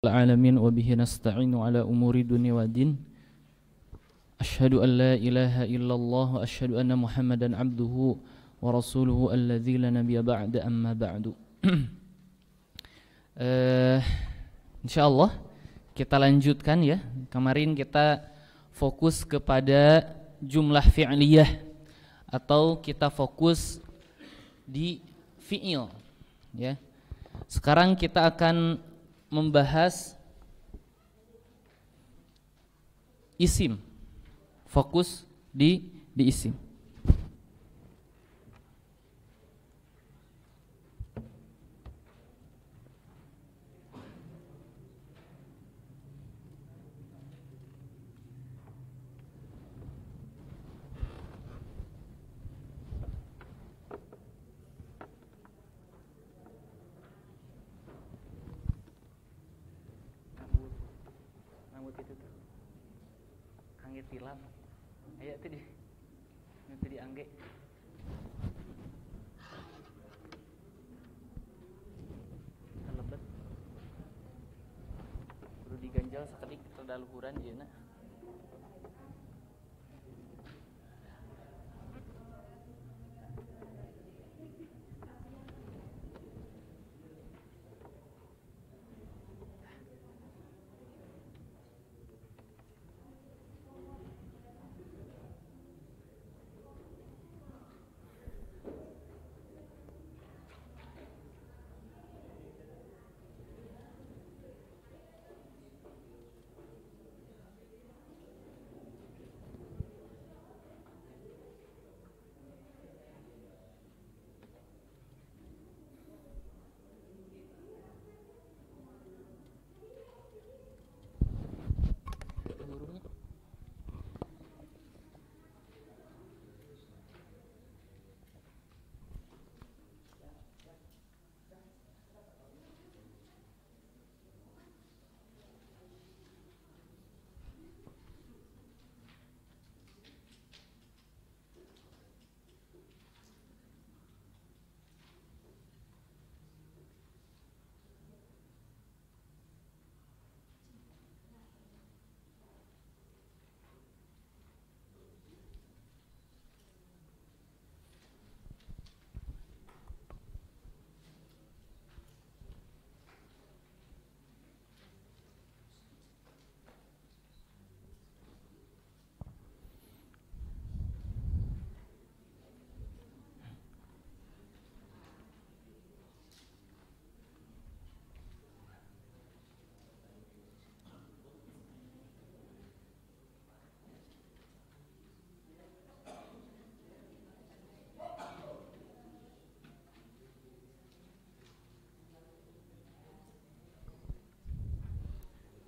العالمين وبه نستعين على أمور الدنيا والدين أشهد أن لا إله إلا الله وأشهد أن محمدا عبده ورسوله الذي لا نبي بعد أما بعد. Insyaallah kita lanjutkan ya. Kemarin kita fokus kepada jumlah fi'liyah atau kita fokus di fi'il ya. Sekarang kita akan membahas isim. Fokus di isim. Tilap, ayo tadi angge. Kelebet, perlu diganjal sekali terdaluhuran jeuna.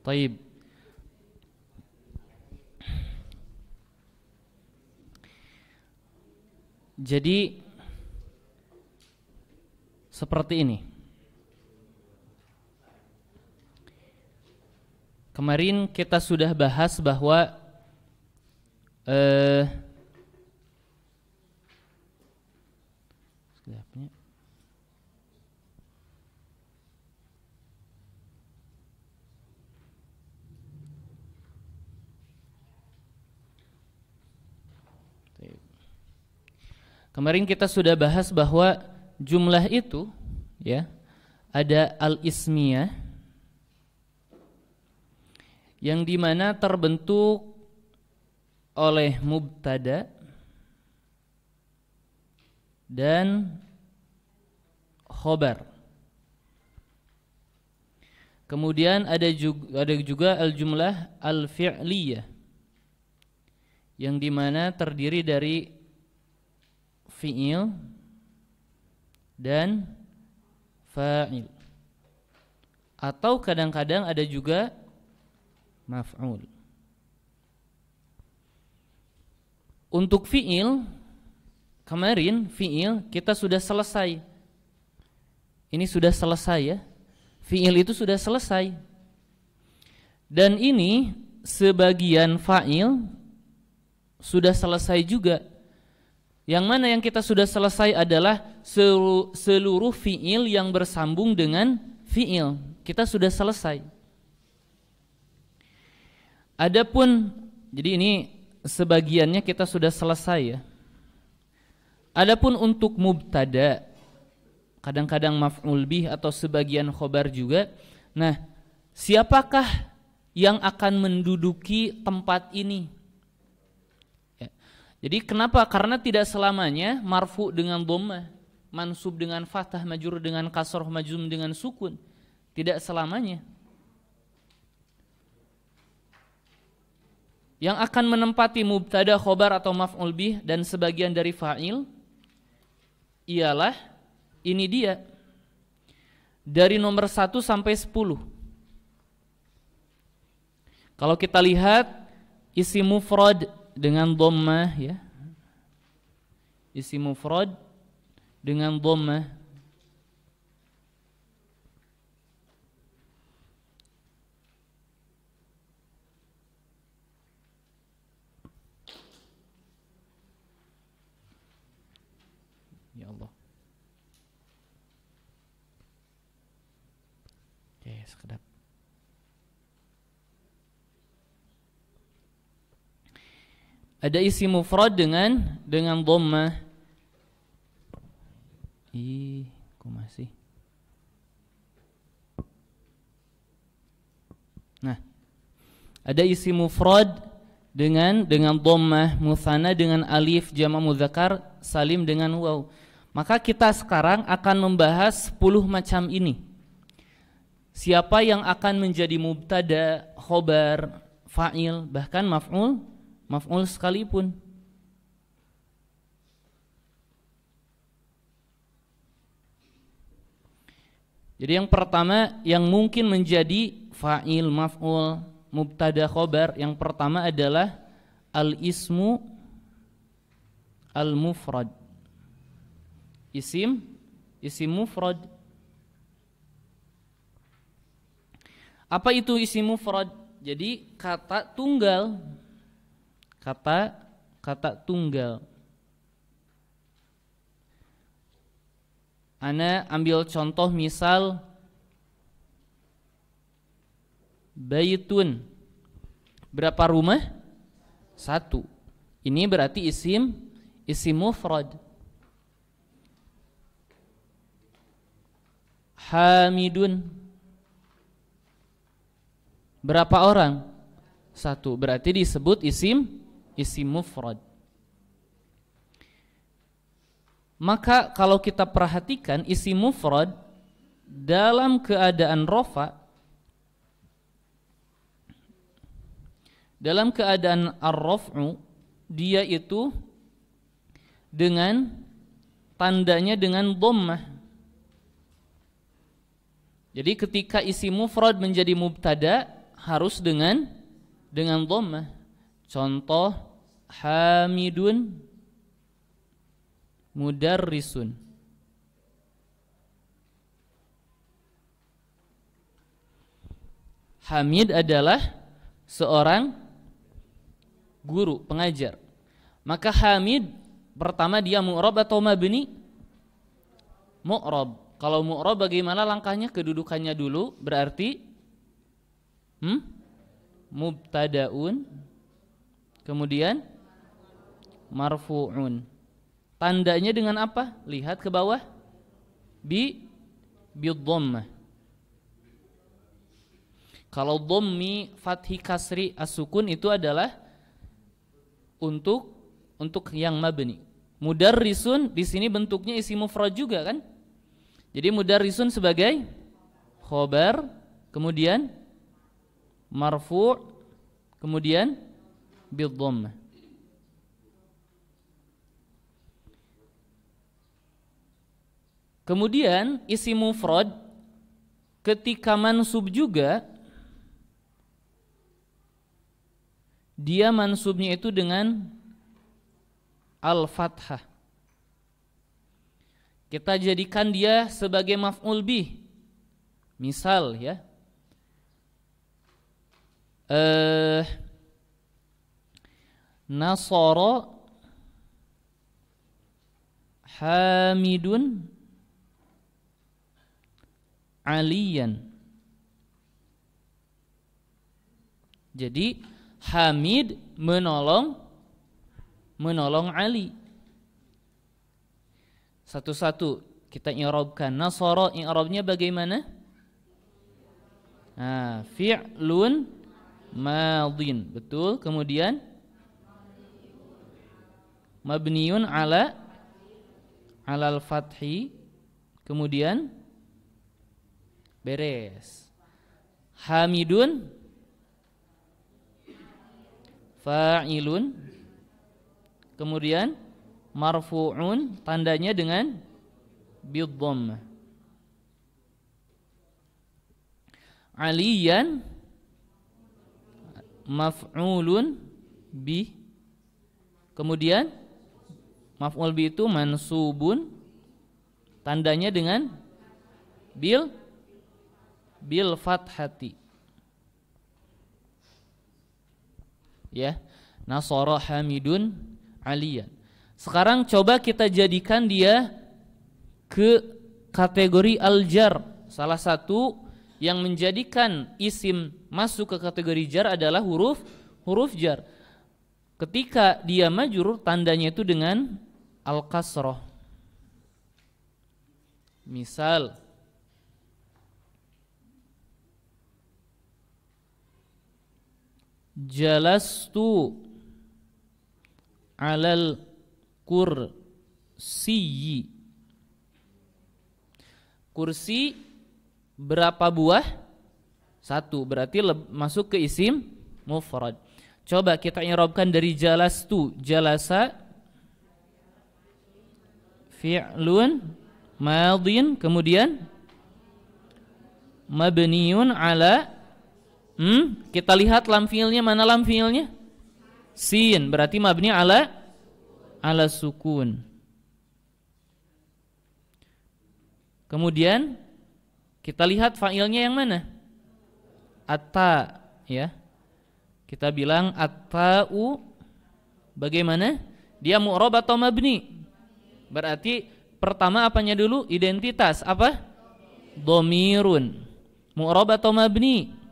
Taib. Jadi seperti ini. Kemarin kita sudah bahas bahwa kemarin kita sudah bahas bahwa jumlah itu ya ada al-ismiyah yang dimana terbentuk oleh mubtada dan khobar. Kemudian ada juga al-jumlah al-fi'liyah yang dimana terdiri dari fi'il dan fa'il, atau kadang-kadang ada juga maf'ul. Untuk fi'il, kemarin fi'il kita sudah selesai. Ini sudah selesai ya. Fi'il itu sudah selesai. Dan ini sebagian fa'il sudah selesai juga. Yang mana yang kita sudah selesai adalah seluruh fi'il yang bersambung dengan fi'il. Kita sudah selesai. Adapun, jadi ini sebagiannya kita sudah selesai ya. Adapun untuk mubtada, kadang-kadang maf'ul bih atau sebagian khobar juga. Nah, siapakah yang akan menduduki tempat ini? Ya. Jadi kenapa? Karena tidak selamanya marfu dengan dhammah, mansub dengan fathah, majrur dengan kasroh, majzum dengan sukun. Tidak selamanya. Yang akan menempati mubtada, khobar atau maf'ul bih dan sebagian dari fa'il ialah ini dia. Dari nomor 1 sampai 10. Kalau kita lihat isim mufrad dengan dhammah ya. Isim mufrad dengan dhammah. Ya Allah. Oke, sekedap. Ada isim mufrad dengan dhammah. Kok masih? Nah, ada isim mufrad dengan dhammah, mutsanna dengan alif, jama' mudzakkar salim dengan waw. Maka kita sekarang akan membahas 10 macam ini. Siapa yang akan menjadi mubtada, khobar, fa'il, bahkan maf'ul sekalipun. Jadi yang pertama yang mungkin menjadi fa'il, maf'ul, mubtada, khobar, yang pertama adalah al-ismu al-mufrad. Isim mufrad. Apa itu isim mufrad? Jadi kata tunggal. Kata tunggal. Ana ambil contoh misal baitun. Berapa rumah? 1. Ini berarti isim mufrad. Hamidun. Berapa orang? 1. Berarti disebut isim mufrad. Maka kalau kita perhatikan isim mufrad dalam keadaan rafa, dalam keadaan ar-raf'u, dia itu dengan tandanya dengan dhammah. Jadi ketika isim mufrad menjadi mubtada harus dengan dhammah. Contoh hamidun, mudarrisun. Hamid adalah seorang guru, pengajar. Maka hamid pertama dia mu'rab atau mabni? Mu'rab. Kalau mu'rab bagaimana langkahnya? Kedudukannya dulu berarti mubtadaun, kemudian marfu'un. Tandanya dengan apa? Lihat ke bawah. Bidhammah. Kalau dhammi, fathi, kasri, as-sukun itu adalah untuk yang mabni. Mudarrisun di sini bentuknya isim mufrad juga kan? Jadi mudarrisun sebagai khobar, kemudian marfu', kemudian bidhammah. Kemudian isim mufrad ketika mansub juga dia mansubnya itu dengan al-fathah. Kita jadikan dia sebagai maf'ul bih. Misal ya, nasara hamidun aliyan. Jadi Hamid menolong Ali. Satu-satu kita i'rabkan. Nasara i'rabnya bagaimana? Fi'lun madin. Betul. Kemudian mabniun alal fathi. Kemudian beres. Hamidun fa'ilun. Kemudian marfu'un, tandanya dengan bidhammah. Aliyan maf'ulun bi. Kemudian maf'ul bi itu mansubun, tandanya dengan bil fathati. Ya, nasara hamidun aliyan. Sekarang coba kita jadikan dia ke kategori al-jar. Salah satu yang menjadikan isim masuk ke kategori jar adalah huruf jar. Ketika dia majrur, tandanya itu dengan al-kasrah. Misal jalastu alal kursi. Kursi berapa buah? Satu, berarti masuk ke isim mufrad. Coba kita i'rabkan dari jalastu. Jalasa fi'lun madin, kemudian mabniun ala kita lihat lam fi'ilnya, mana lam fi'ilnya? Sin, berarti mabni ala sukun. Kemudian kita lihat fa'ilnya yang mana? Atta, ya. Kita bilang at-ta'u bagaimana? Dia mu'rab atau mabni? Berarti pertama apanya dulu? Identitas, apa? Dhamirun. Mu'rab atau mabni?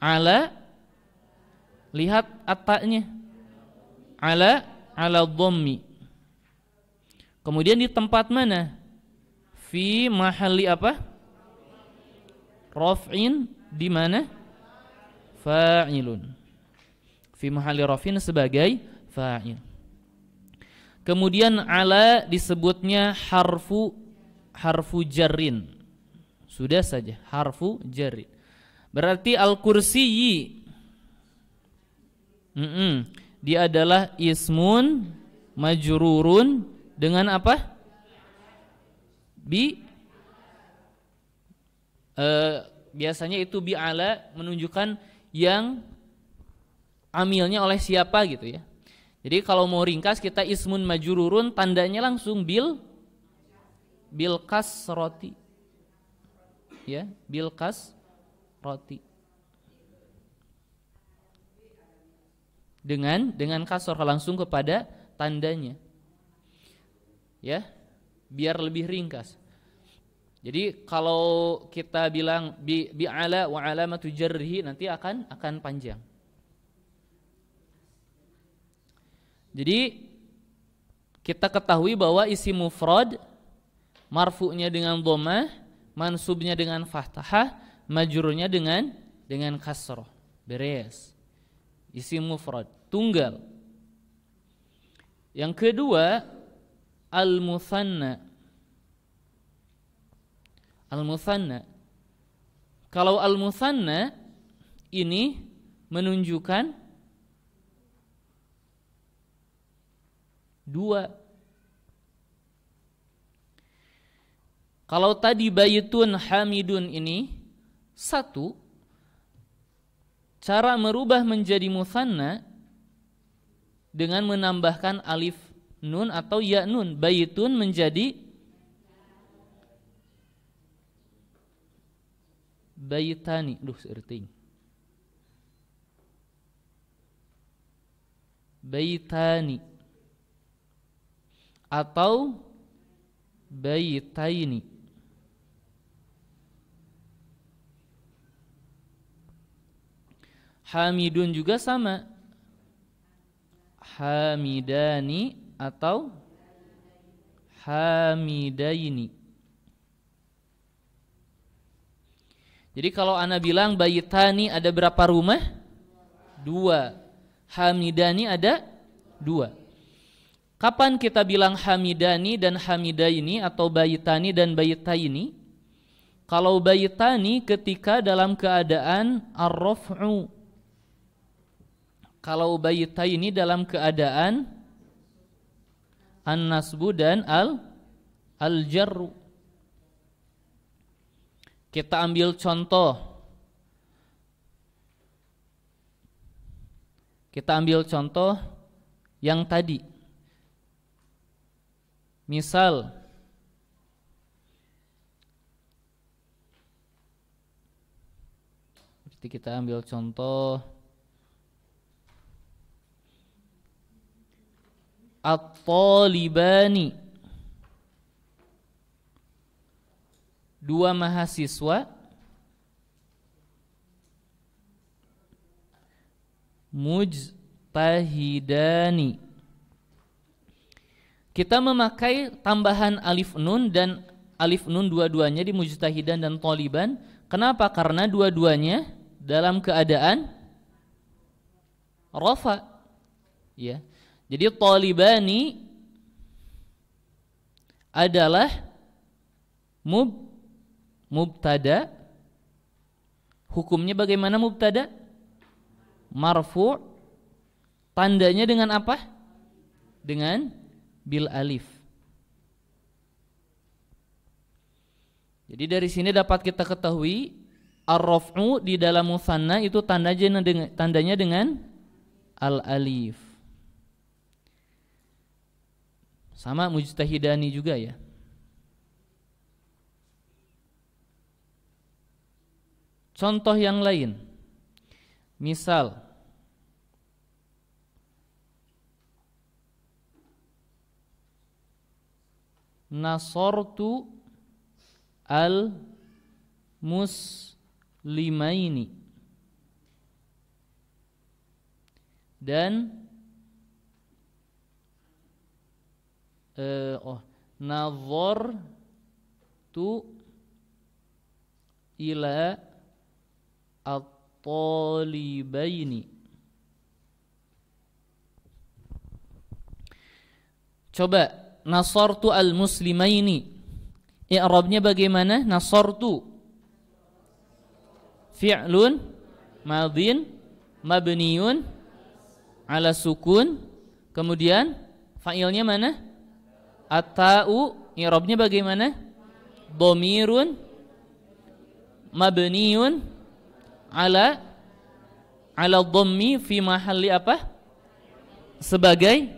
Ala, lihat at-ta'nya. Ala dhammi. Kemudian di tempat mana? Fi mahalli apa? Raf'in, di mana? Fa'ilun. Fi mahalli raf'in sebagai fa'il. Kemudian ala disebutnya harfu jarrin. Sudah saja, harfu jarrin. Berarti al-kursiyyi dia adalah ismun majrurun dengan apa? Biasanya itu bi ala menunjukkan yang amilnya oleh siapa gitu ya. Jadi kalau mau ringkas kita ismun majrurun, tandanya langsung bil kasroti. Ya, bil kasroti. Dengan kasor langsung kepada tandanya. Ya, biar lebih ringkas. Jadi kalau kita bilang bi ala wa alamatu jarrihi nanti akan panjang. Jadi kita ketahui bahwa isim mufrad marfu'nya dengan dhammah, mansubnya dengan fathah, majrurnya dengan kasrah. Beres. Isim mufrad tunggal. Yang kedua al-mutsanna. Al-mutsanna. Kalau al-mutsanna ini menunjukkan dua. Kalau tadi baytun hamidun ini satu, cara merubah menjadi mutsanna dengan menambahkan alif nun atau ya nun. Baytun menjadi baytani. Seerting. Baytani atau baytaini. Hamidun juga sama. Hamidani atau hamidaini. Jadi kalau ana bilang bayitani ada berapa rumah? 2. Hamidani ada 2. Kapan kita bilang hamidani dan hamidaini atau bayitani dan bayitaini? Kalau bayitani ketika dalam keadaan ar-raf'u. Kalau bayitaini dalam keadaan an-nasbu dan al-jarru. Kita ambil contoh. Kita ambil contoh yang tadi. Misal kita ambil contoh at-talibani. 2 mahasiswa mujtahidani. Kita memakai tambahan alif nun dan alif nun dua-duanya di mujtahidan dan taliban. Kenapa? Karena dua-duanya dalam keadaan rafa. Ya. Jadi talibani adalah mubtada. Hukumnya bagaimana mubtada? Marfu'. Tandanya dengan apa? Dengan bil alif. Jadi dari sini dapat kita ketahui ar-raf'u di dalam musanna itu tandanya dengan al alif. Sama mujtahidani juga ya. Contoh yang lain. Misal nasortu al-muslimaini. Dan nazartu ila at-talibaini. Coba nasartu al-muslimaini. I'rabnya bagaimana? Nasartu fi'lun madhin mabniun ala sukun. Kemudian fa'ilnya mana? At-ta'u. I'rabnya bagaimana? Dhamirun mabniun ala dhammi fi mahalli apa? Sebagai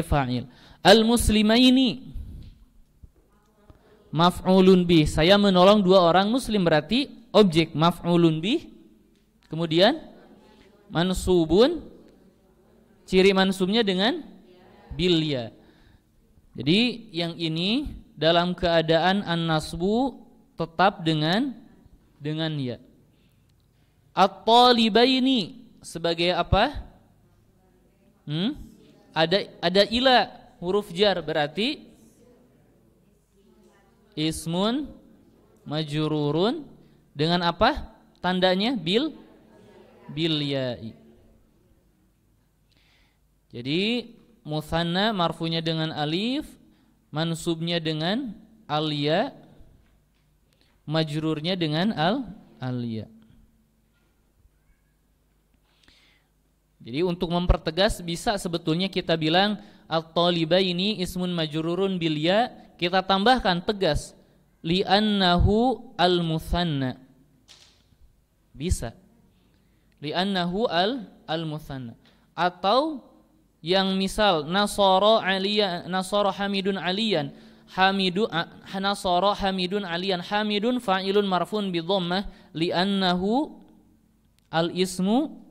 fa'il. Al-muslimaini maf'ulun bih. Saya menolong 2 orang muslim, berarti objek maf'ulun bih. Kemudian mansubun, ciri mansubnya dengan bil ya. Jadi yang ini dalam keadaan an-nasbu tetap dengan ya. At-talibaini sebagai apa? Ada ila huruf jar, berarti ismun majrurun dengan apa? Tandanya bil ya'i. Jadi musanna marfunya dengan alif, mansubnya dengan al ya, majrurnya dengan al ya. Jadi untuk mempertegas bisa sebetulnya kita bilang at-talibaini ismun majrurun bil ya, kita tambahkan tegas li'annahu al-musanna. Bisa. Li'annahu al-musanna. Atau yang misal nasara hamidun aliyan. Nasara hamidun aliyan. Hamidun fa'ilun marfun bi dhammah li'annahu al-ismu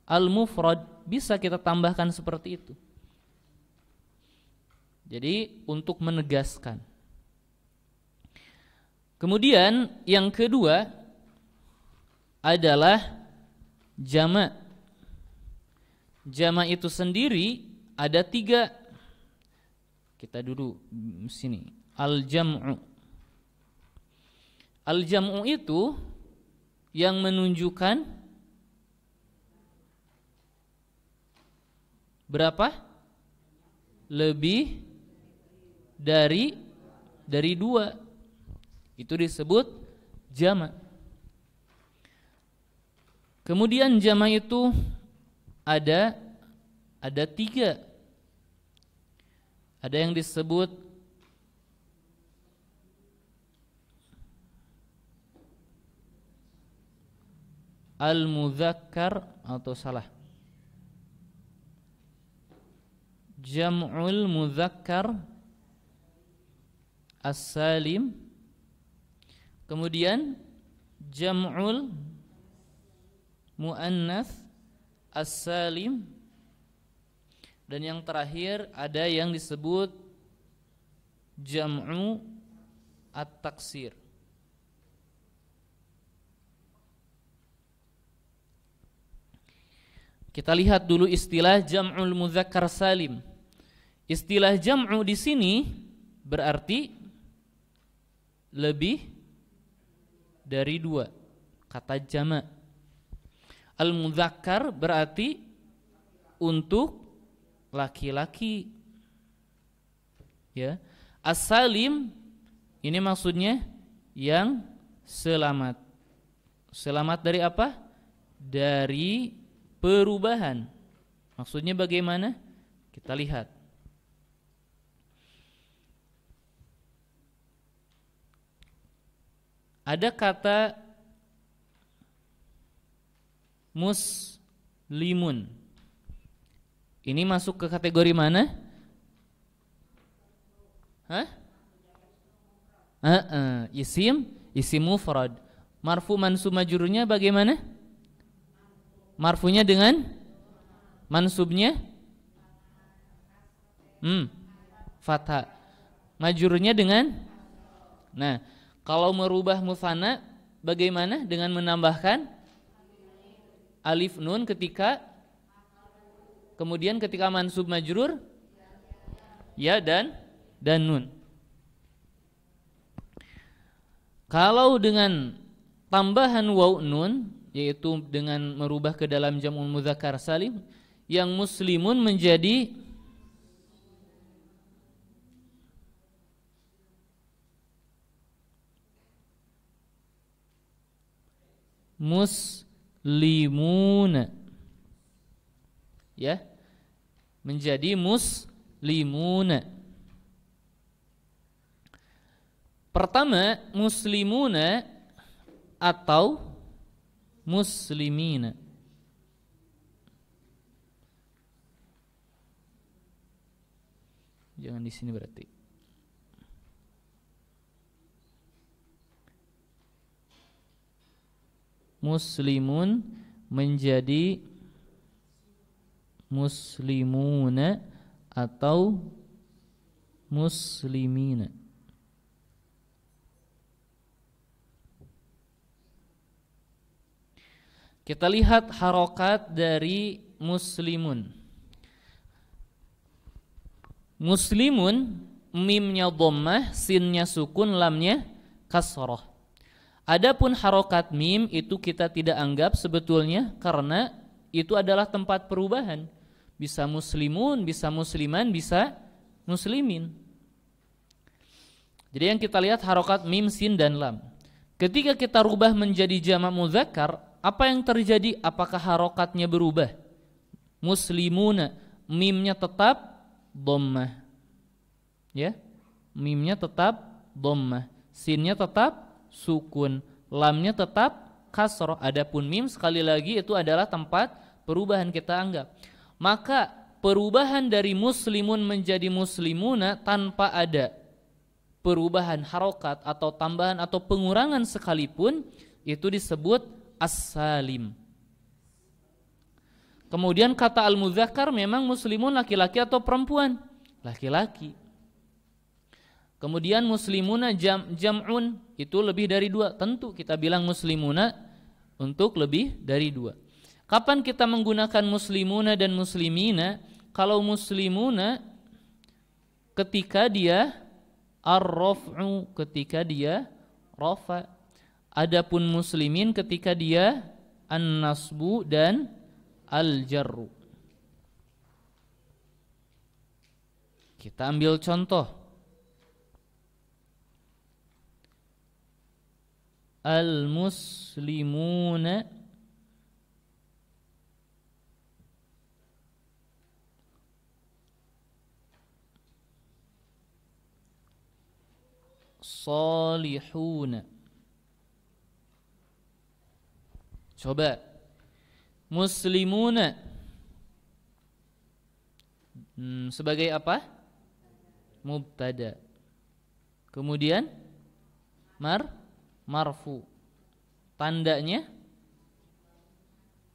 al-mufrad. Bisa kita tambahkan seperti itu. Jadi untuk menegaskan. Kemudian yang kedua adalah Jama'. Jama' itu sendiri ada 3. Kita duduk sini. Al-jam'u. Al-jam'u itu yang menunjukkan berapa? Lebih dari 2. Itu disebut jama'. Kemudian jama' itu ada 3. Ada yang disebut al-mudzakkar atau salah. Jam'ul mudzakkar as-salim. Kemudian jam'ul muannats as-salim. Dan yang terakhir ada yang disebut jam'u at-taksir. Kita lihat dulu istilah jam'ul mudzakkar salim. Istilah jam'u di sini berarti lebih dari 2. Kata jama'. Al-mudzakkar berarti untuk laki-laki. Ya. As-salim ini maksudnya yang selamat. Selamat dari apa? Dari perubahan. Maksudnya bagaimana? Kita lihat. Ada kata muslimun. Ini masuk ke kategori mana? Isim mufrad. Marfu mansub majrurnya bagaimana? Marfunya dengan mansubnya fathah. Majrurnya dengan, nah, kalau merubah musanna bagaimana? Dengan menambahkan alif nun ketika, kemudian ketika mansub majrur ya dan nun. Kalau dengan tambahan waw nun, yaitu dengan merubah ke dalam jam'ul mudzakkar salim, yang muslimun menjadi muslimuna, ya, menjadi muslimuna. Pertama, muslimuna atau muslimina. Jangan di sini berarti. Muslimun menjadi muslimuna atau muslimina. Kita lihat harokat dari muslimun. Muslimun, mimnya dhammah, sinnya sukun, lamnya kasrah. Adapun harokat mim itu kita tidak anggap sebetulnya, karena itu adalah tempat perubahan. Bisa muslimun, bisa musliman, bisa muslimin. Jadi yang kita lihat harokat mim, sin, dan lam. Ketika kita rubah menjadi jamak mudzakkar, apa yang terjadi? Apakah harokatnya berubah? Muslimuna, mimnya tetap dhammah, ya, mimnya tetap dhammah, sinnya tetap sukun, lamnya tetap kasroh. Adapun mim sekali lagi itu adalah tempat perubahan kita anggap. Maka perubahan dari muslimun menjadi muslimuna tanpa ada perubahan harokat atau tambahan atau pengurangan sekalipun, itu disebut as-salim. Kemudian kata al-mudzakkar memang muslimun laki-laki atau perempuan? Laki-laki. Kemudian muslimuna jam'un, itu lebih dari 2. Tentu kita bilang muslimuna untuk lebih dari 2. Kapan kita menggunakan muslimuna dan muslimina? Kalau muslimuna ketika dia ar-raf'u, ketika dia rafa. Adapun muslimin ketika dia an-nasbu dan al-jarru. Kita ambil contoh. Al-muslimuna salihuna. Coba. Muslimuna sebagai apa? Mubtada. Kemudian marfu. Tandanya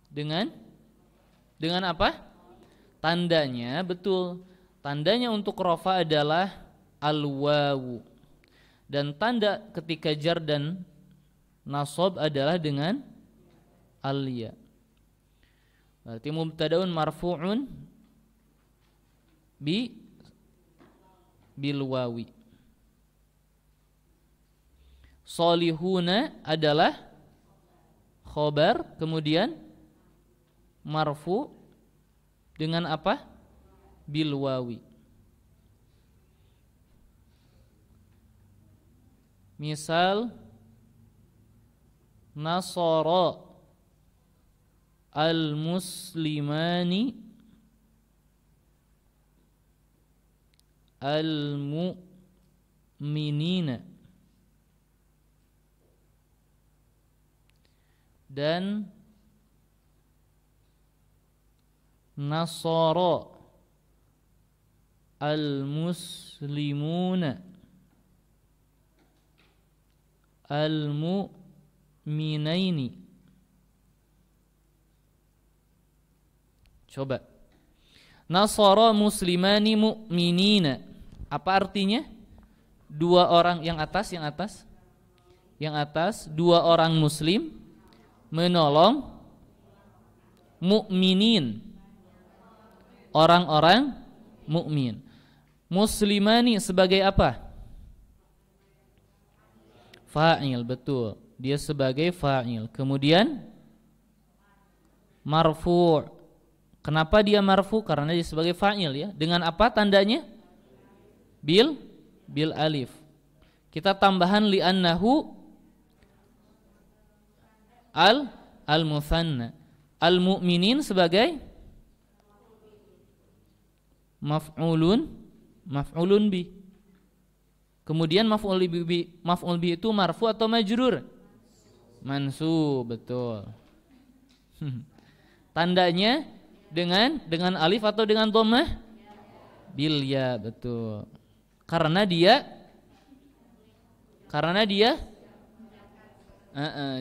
dengan apa? Tandanya betul. Tandanya untuk rafa adalah al-wawu. Dan tanda ketika jar dan nasab adalah dengan al-ya. Berarti mubtadaun marfu'un bil wawi. Salihuna adalah khobar, kemudian marfu dengan apa? Bil wawi. Misal nasara al-muslimani al-mu'minina. Dan nasara al-muslimuna al-mu'minaini. Coba. Nasara muslimani mu'minina. Apa artinya? Dua orang yang atas. Yang atas, dua orang muslim menolong mu'minin, orang-orang mukmin. Muslimani sebagai apa? Fa'il, betul. Dia sebagai fa'il. Kemudian marfu'. Kenapa dia marfu? Karena dia sebagai fa'il ya. Dengan apa tandanya? Bil alif. Kita tambahan li'annahu al-muthanna. Al-mu'minin sebagai maf'ulun bi. Kemudian maf'ul bi itu marfu atau majrur? Mansub, betul. Tandanya dengan alif atau dengan dhammah? Bil ya, betul. Karena dia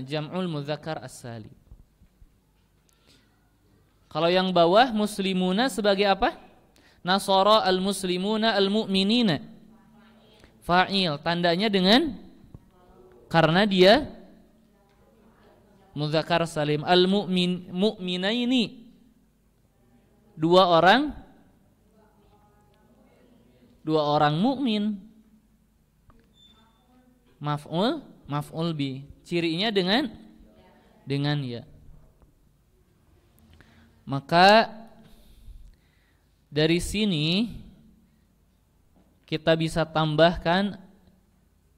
jam'ul mudzakkar as-salim. Kalau yang bawah muslimuna sebagai apa? Nasara al-muslimuna al-mu'minina. Fa'il, tandanya dengan karena dia mudzakkar salim. Al-mu'minaini, dua orang mukmin. Maf'ul bi. Cirinya dengan ya. Maka dari sini kita bisa tambahkan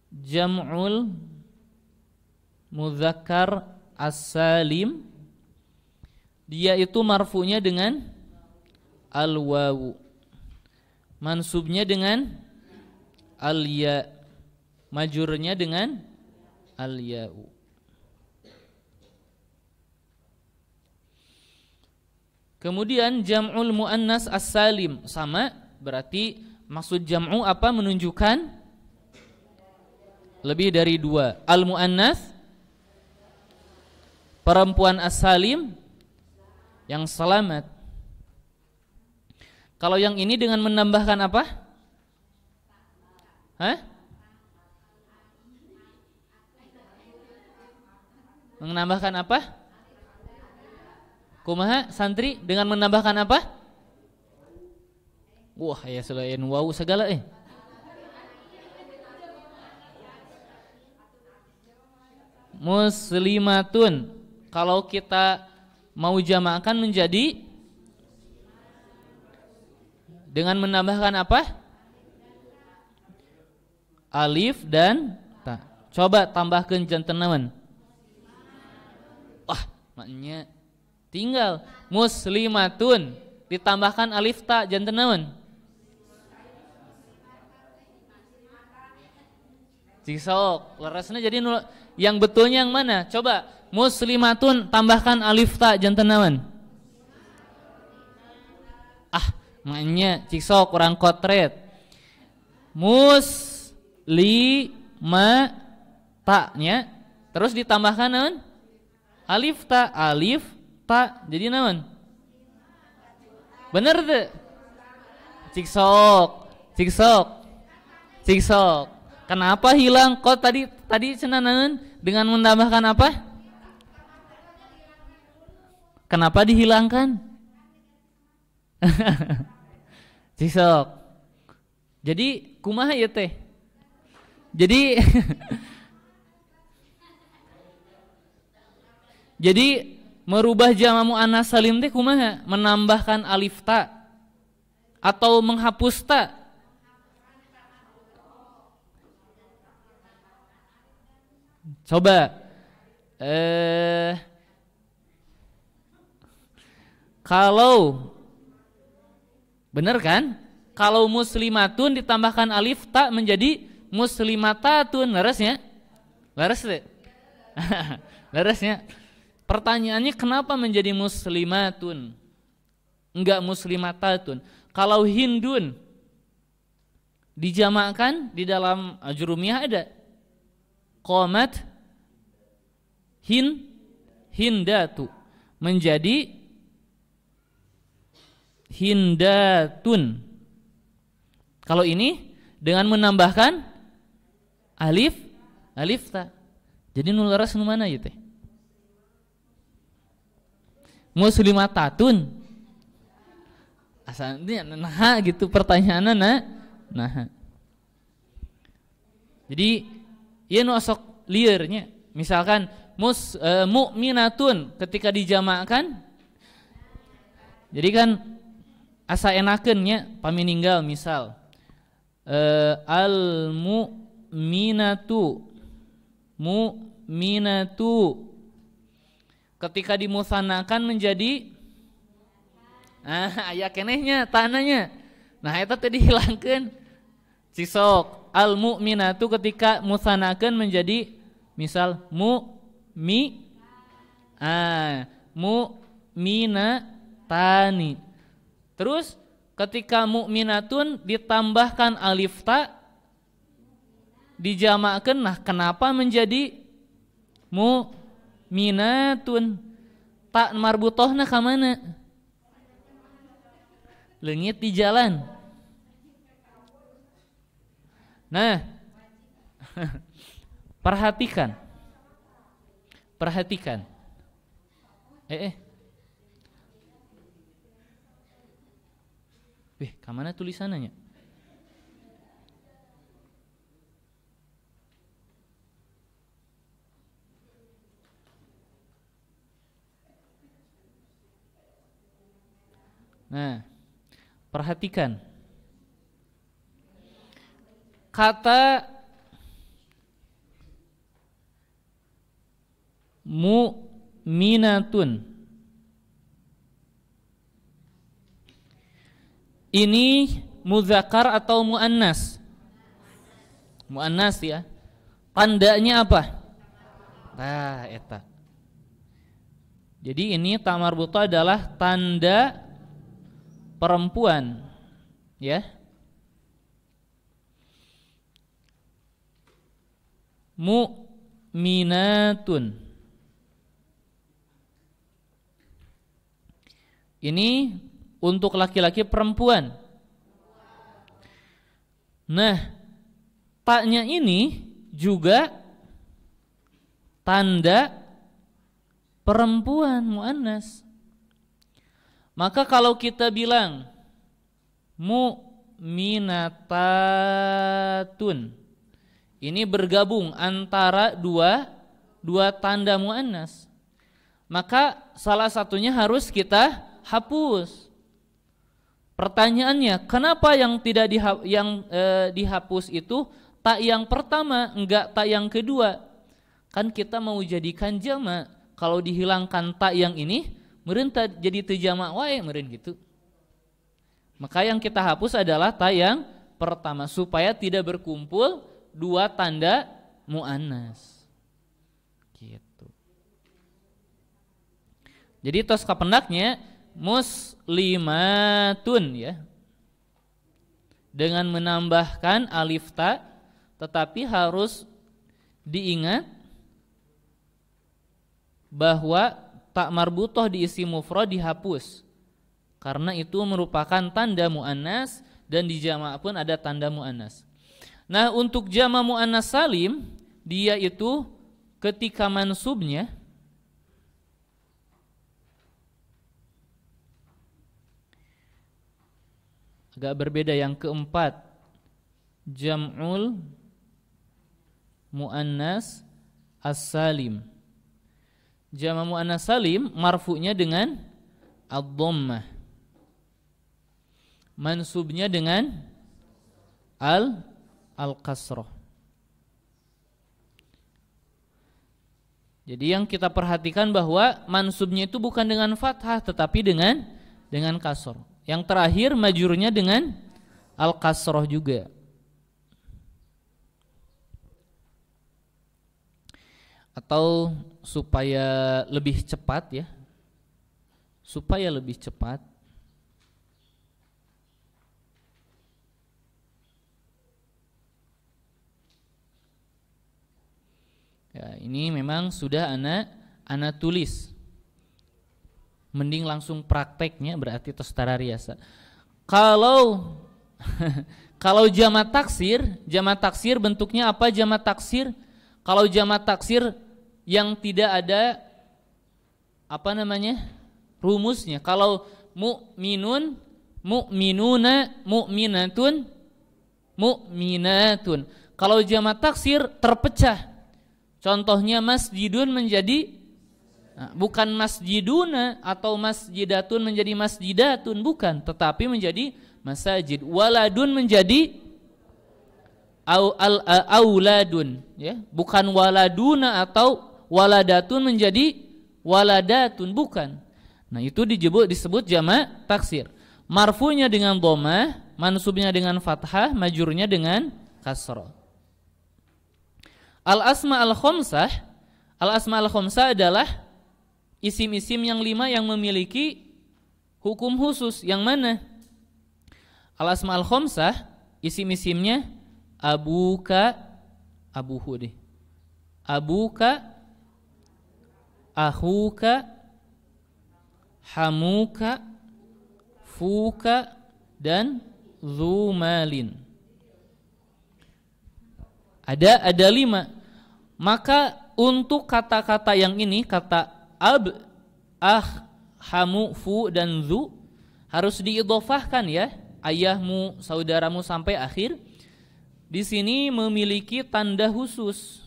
jam'ul mudzakkar as-salim. Dia itu marfu'nya dengan al-wawu, mansubnya dengan al-ya, majurnya dengan al-ya'u. Kemudian jam'ul muannas as-salim sama, berarti maksud jam'u apa? Menunjukkan lebih dari dua. Al-muannas perempuan, as-salim yang selamat. Kalau yang ini dengan menambahkan apa? Menambahkan apa? Kumaha santri dengan menambahkan apa? Wah, ya selain wow segala muslimatun. Kalau kita mau jamakkan menjadi dengan menambahkan apa? Alif dan ta. Coba tambahkan janten naon? Wah, maknya tinggal muslimatun ditambahkan alif ta janten naon? Cisok. Larasna jadi yang betulnya yang mana? Coba muslimatun tambahkan alif ta janten naon? Maknya cisok kurang kotret. Ta-nya terus ditambahkan naon? Alif ta jadi naon? Bener tuh? Ciksok. Kenapa hilang? Kok tadi cenah naon? Dengan menambahkan apa? Kenapa dihilangkan? Ciksok. Jadi kumaha ya teh? Jadi jadi merubah jama' muannas salim teh kumaha? Menambahkan alif ta atau menghapus ta? Coba kalau bener kan? Kalau muslimatun ditambahkan alif ta menjadi muslimatatun, larasnya? Laras deh. Larasnya. Pertanyaannya kenapa menjadi muslimatun? Enggak muslimatatun. Kalau hindun dijamakkan di dalam jurumiyah ada qomat hindatu menjadi hindatun. Kalau ini dengan menambahkan alif ta. Jadi nu laras nu mana ieu teh? Muslimatatun. Asalnya nah gitu pertanyaanna nah. Jadi ieu nu sok liurnya. Misalkan mu'minatun ketika dijamakkan jadi kan asa enakeun nya pamininggal misal al mu'minatu ketika dimusanakan menjadi aya kenehnya tananya. Nah eta teh dihilangkeun cisok al mu'minatu ketika musanakan menjadi misal mu'minatani. Terus ketika mu'minatun ditambahkan alif ta dijamakkan, nah kenapa menjadi mu'minatun? Tak marbutohna ka mana? Leungit di jalan. Nah, perhatikan. Kamana tulisannya? Nah, perhatikan. Kata mu'minatun ini muzakkar atau muannas? Muannas ya. Tandanya apa? Nah, eta. Jadi ini ta marbuthah adalah tanda perempuan, ya. Mu'minatun. Ini untuk laki-laki perempuan. Nah, taknya ini juga tanda perempuan muannas. Maka kalau kita bilang mu'minatatun, ini bergabung antara dua tanda muannas, maka salah satunya harus kita hapus. Pertanyaannya, kenapa yang dihapus itu tak yang pertama, enggak tak yang kedua? Kan kita mau jadikan jamak. Kalau dihilangkan tak yang ini, meureun jadi teu jamak wae meureun gitu. Maka yang kita hapus adalah tak yang pertama supaya tidak berkumpul dua tanda muannas. Gitu. Jadi tos kapendaknya muslimatun ya. Dengan menambahkan alif ta, tetapi harus diingat bahwa tak marbutoh di isim mufrad dihapus karena itu merupakan tanda muannas dan di jamak pun ada tanda muannas. Nah, untuk jamak muannas salim dia itu ketika mansubnya agak berbeda. Yang keempat, jam'ul muannas as-salim. Jamak muannas salim marfu'nya dengan ad-dhammah, mansubnya dengan al-kasrah. Jadi yang kita perhatikan bahwa mansubnya itu bukan dengan fathah tetapi dengan kasrah. Yang terakhir majrurnya dengan al-kasrah juga. Atau supaya lebih cepat ya, ya, ini memang sudah ana tulis. Mending langsung prakteknya, berarti itu setara riasa. Kalau kalau jamak taksir bentuknya apa jamak taksir? Kalau jamak taksir yang tidak ada rumusnya. Kalau mu'minun, mu'minuna, mu'minatun, mu'minatun. Kalau jamak taksir terpecah. Contohnya masjidun menjadi bukan masjiduna atau masjidatun menjadi masjidatun, bukan, tetapi menjadi masajid. Waladun menjadi auladun ya, bukan waladuna atau waladatun menjadi waladatun, bukan. Nah, itu disebut jamak taksir. Marfu'nya dengan dhammah, mansubnya dengan fathah, majrurnya dengan kasrah. Al-asma al-khamsah adalah isim-isim yang 5 yang memiliki hukum khusus. Yang mana? Al-asma al-khamsah isim-isimnya abuka, akhuka, hamuka, fuka, dan zumalin. Ada 5. Maka untuk kata-kata yang ini, kata hamu, fu, dan zu harus diidhofahkan ya. Ayahmu, saudaramu sampai akhir. Di sini memiliki tanda khusus.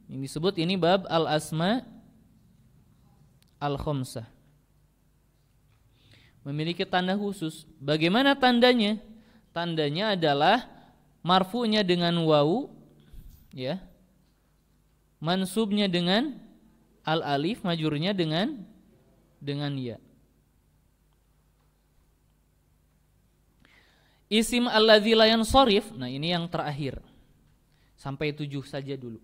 Ini disebut ini bab al-asma al-khamsah. Memiliki tanda khusus. Bagaimana tandanya? Tandanya adalah marfu'nya dengan wawu ya. Mansubnya dengan al-alif, majrurnya dengan ya. Isim alladzi la yansharif, nah ini yang terakhir. Sampai 7 saja dulu.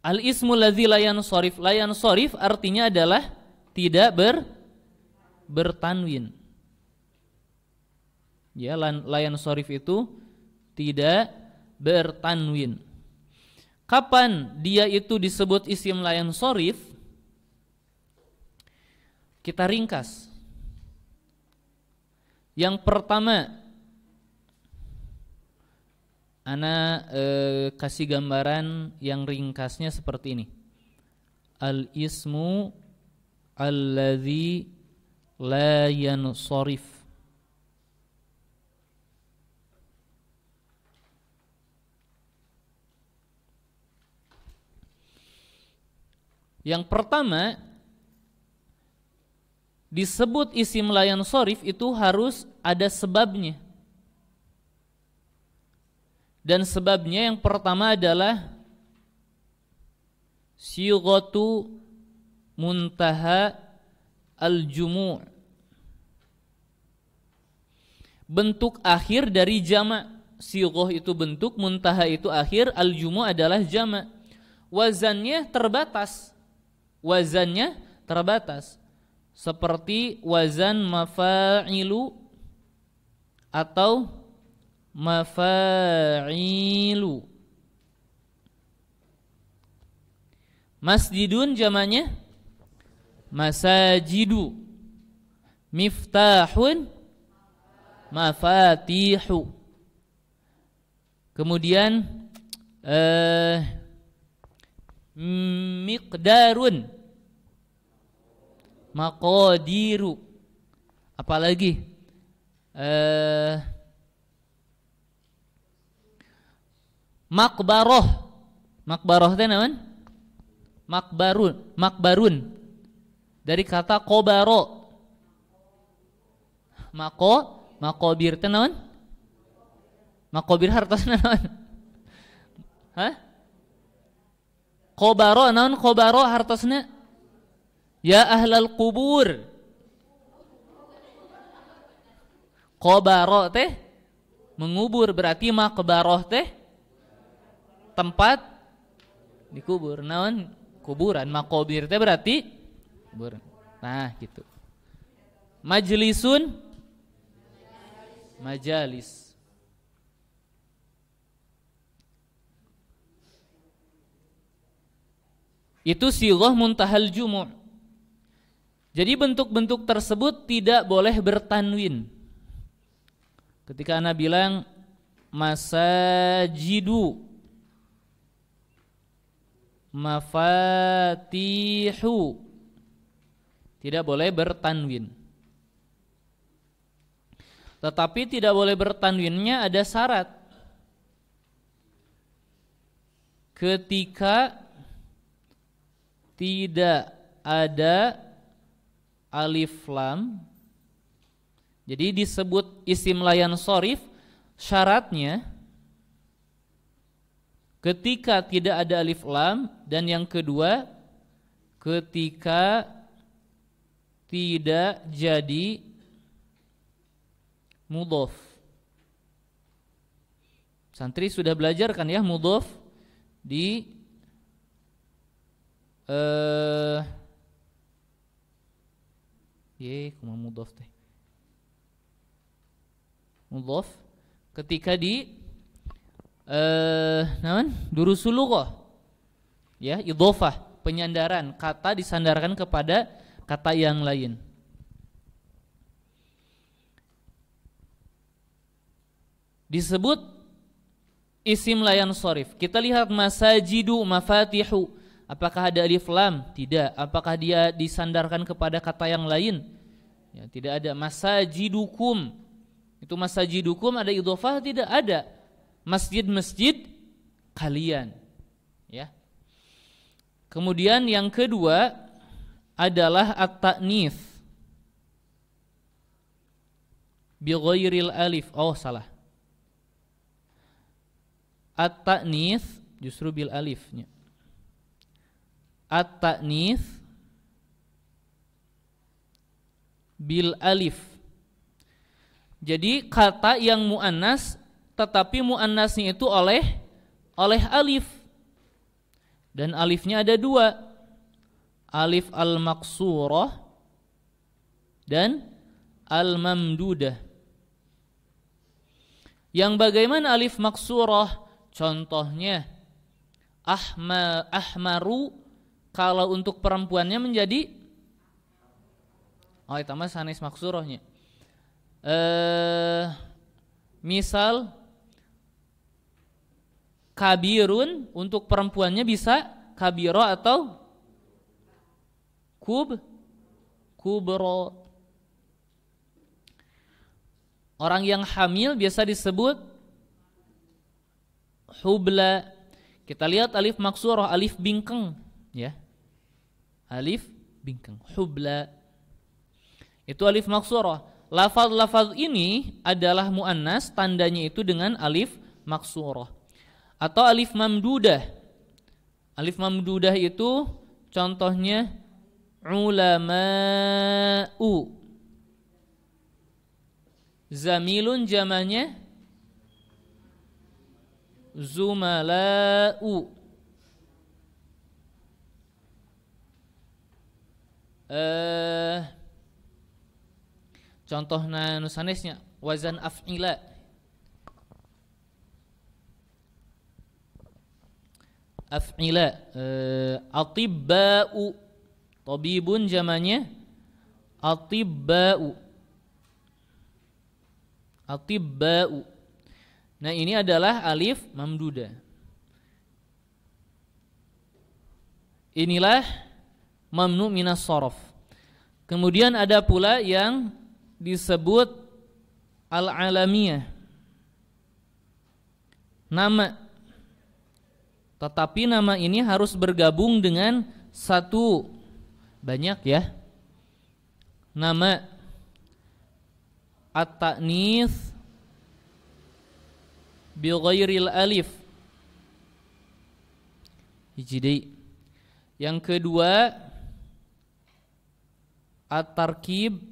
Al-ismul ladzi la yansharif artinya adalah tidak bertanwin. Ya, la yansharif itu tidak bertanwin. Kapan dia itu disebut isim la yansharif? Kita ringkas. Yang pertama, ana kasih gambaran yang ringkasnya seperti ini. Al-ismu alladzi la yansarif. Yang pertama, disebut isim la yansarif itu harus ada sebabnya. Dan sebabnya yang pertama adalah sighatu muntaha al-jumu'. Bentuk akhir dari jamak. Sighah itu bentuk, muntaha itu akhir, al-jumu' adalah jamak. Wazannya terbatas. Seperti wazan mafa'ilu atau mafa'ilu. Masjidun jamaknya masajidu. Miftahun mafatihu. Kemudian miqdarun maqadiru. Apalagi makbaroh teh naon? Makbarun dari kata qobaro. Makobir teh naon? Makobir hartosna naon? Hah? Qobaro naon? Qobaro hartosna? Ya ahlal kubur. Qobaro teh mengubur, berarti makbaroh teh tempat dikubur. Naon? Kuburan. Makobir teh berarti kuburan. Nah, gitu. Majlisun majalis. Itu sighah muntahal jumu'. Jadi bentuk-bentuk tersebut tidak boleh bertanwin. Ketika ana bilang masajidu, mafatihu, tidak boleh bertanwin. Tetapi tidak boleh bertanwinnya ada syarat. Ketika tidak ada alif lam, jadi disebut isim la yansarif, syaratnya ketika tidak ada alif lam, dan yang kedua ketika tidak jadi mudhof. Santri sudah belajar kan ya mudhof di kuma mudhof teh. Mudhof ketika di durusul lughah. Ya, idhofah, penyandaran, kata disandarkan kepada kata yang lain. Disebut isim la yansarif. Kita lihat masajidu, mafatihu. Apakah ada alif lam? Tidak. Apakah dia disandarkan kepada kata yang lain? Ya, tidak ada. Masajidukum. Itu masajidukum ada idhofah? Tidak ada. Masjid-masjid kalian. Ya. Kemudian yang kedua adalah at-ta'nits bi ghairil alif. Oh, salah. At-ta'nits justru bil alifnya. At-ta'nits bil alif. Jadi kata yang muannas tetapi muannasnya itu oleh alif. Dan alifnya ada dua. Alif al-maksurah dan al-mamdudah. Yang bagaimana alif maksurah? Contohnya ahmaru, kalau untuk perempuannya menjadi itu mah sanes maksurahnya. Misal kabirun, untuk perempuannya bisa kabiro atau kubra. Orang yang hamil biasa disebut hubla. Kita lihat alif maksurah, alif bingkeng, ya. Alif bingkeng, hubla. Itu alif maksurah. Lafaz-lafaz ini adalah muannas, tandanya itu dengan alif maksurah. Atau alif mamdudah. Alif mamdudah itu contohnya ulama'u. Zamilun jamanya zumala'u. Contohna nu sanesnya wazan af'ila. Af'ila, atibba'u. Tabibun jamanya atibba'u. Atibba'u. Nah, ini adalah alif mamdudah. Inilah mamnu minas shoraf. Kemudian ada pula yang disebut al-alamiyah, nama. Tetapi nama ini harus bergabung dengan satu, banyak ya, nama at-ta'nits bi ghairil alif. Hiji. Yang kedua at-tarkib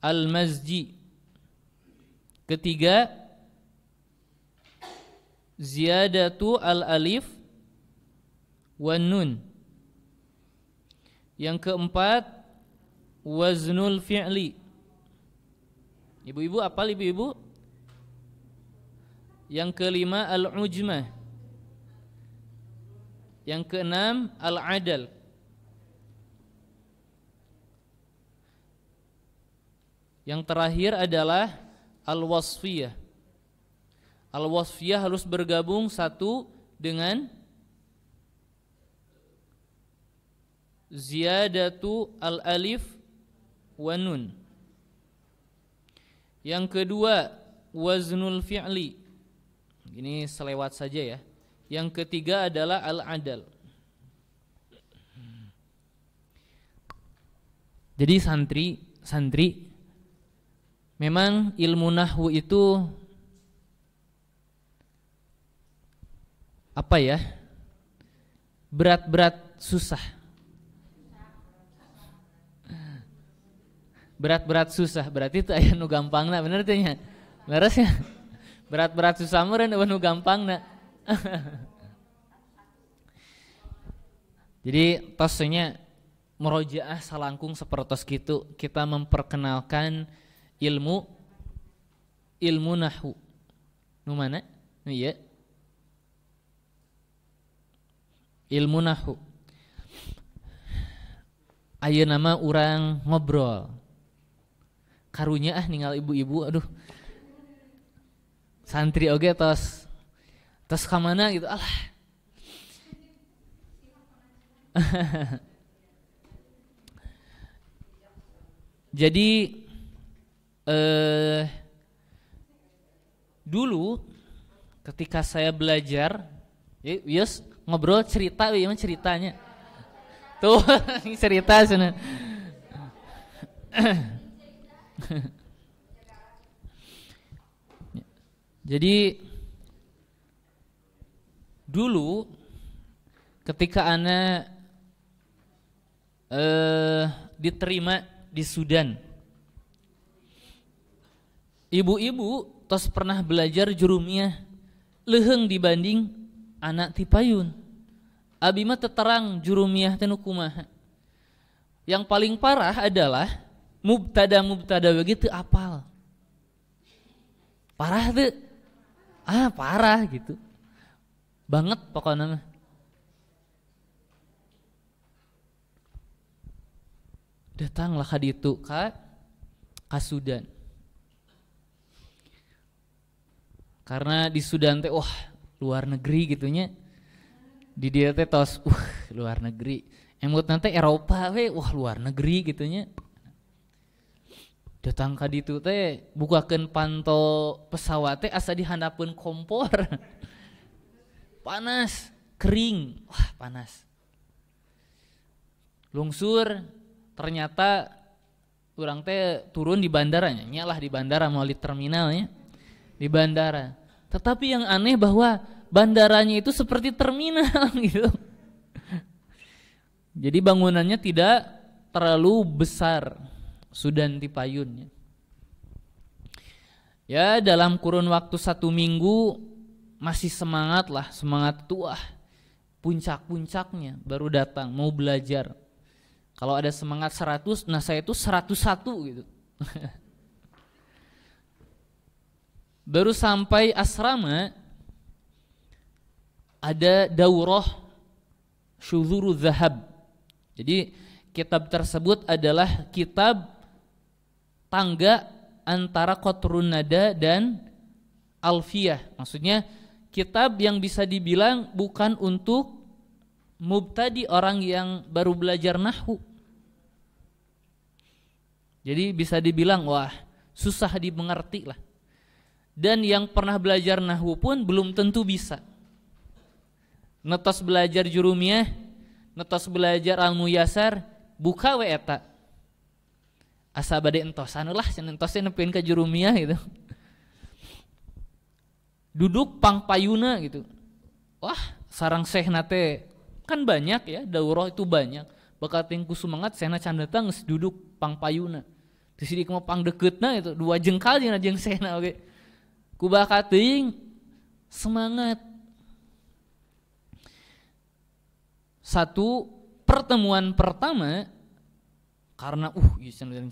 al-mazji. Ketiga ziyadatu al-alif wan nun. Yang keempat waznul fi'li. Ibu-ibu apal ibu-ibu? Yang kelima al-ujmah. Yang keenam al-adal. Yang terakhir adalah al-wasfiyah. Al-wasfiyah harus bergabung satu dengan ziyadatu al-alif wa nun. Yang kedua waznul fi'li. Ini selewat saja ya. Yang ketiga adalah al-adal. Jadi santri memang ilmu nahwu itu apa ya? Berat-berat susah. Berat-berat susah berarti itu aya nu gampangna, bener teh nya. Leres ya? Berat-berat susah meureun nu gampangna. Jadi tosnya murojaah salangkung sapertos kitu, kita memperkenalkan ilmu nahwu. Nu mana? Nu ieu. Ilmu nahwu. Ayeuna nama urang ngobrol. Karunya ninggal ibu-ibu, aduh. Santri oge tos ka mana gitu, alah. Jadi dulu ketika saya belajar, yes, ngobrol cerita, gimana ceritanya? Tuh, cerita sana. Jadi dulu ketika ana diterima di Sudan, ibu-ibu tos pernah belajar jurumiyah leuheung dibanding anak ti payun. Abi mah teterang jurumiyah teh nu kumaha. Yang paling parah adalah mubtada begitu apal. Parah tuh. Parah gitu. Banget pokoknya mah. Datanglah ka ditu ka Sudan. Karena di Sudan teh luar negeri gitunya. Di dia teh tos luar negeri. emut nanti Eropa we, wah luar negeri gitunya. Datang ka ditu teh bukakeun panto pesawat teh asa dihandapkeun kompor. Panas, kering, wah panas. Lungsur, ternyata urang teh turun di bandaranya, nyalah di bandara melalui terminalnya, di bandara. Tetapi yang aneh bahwa bandaranya itu seperti terminal gitu. Jadi bangunannya tidak terlalu besar, sudan tipayunnya. Ya dalam kurun waktu 1 minggu masih semangat lah, semangat tua. Puncak-puncaknya baru datang mau belajar. Kalau ada semangat 100, nah saya itu 101 gitu. Baru sampai asrama ada daurah syudzuru zahab. Jadi kitab tersebut adalah kitab tangga antara Qatrun Nada dan Alfiyah. Maksudnya kitab yang bisa dibilang bukan untuk mubtadi, orang yang baru belajar nahwu. Jadi bisa dibilang wah susah dimengerti lah. Dan yang pernah belajar nahwu pun belum tentu bisa. Netos belajar jurumiyah, netos belajar al-muyasar, buka we eta. Asa bade entosan lah, entosnya nepikeun ka jurumiyah gitu. Duduk pangpayuna gitu. Wah, sareng sehna teh kan banyak ya, daurah itu banyak. Bakal tingku semangat sehna can datang geus duduk pangpayuna. Terus di kemah pangdekeutna itu 2 jengkal jeung sehna oge. Kubaka teuing semangat. Satu pertemuan pertama karena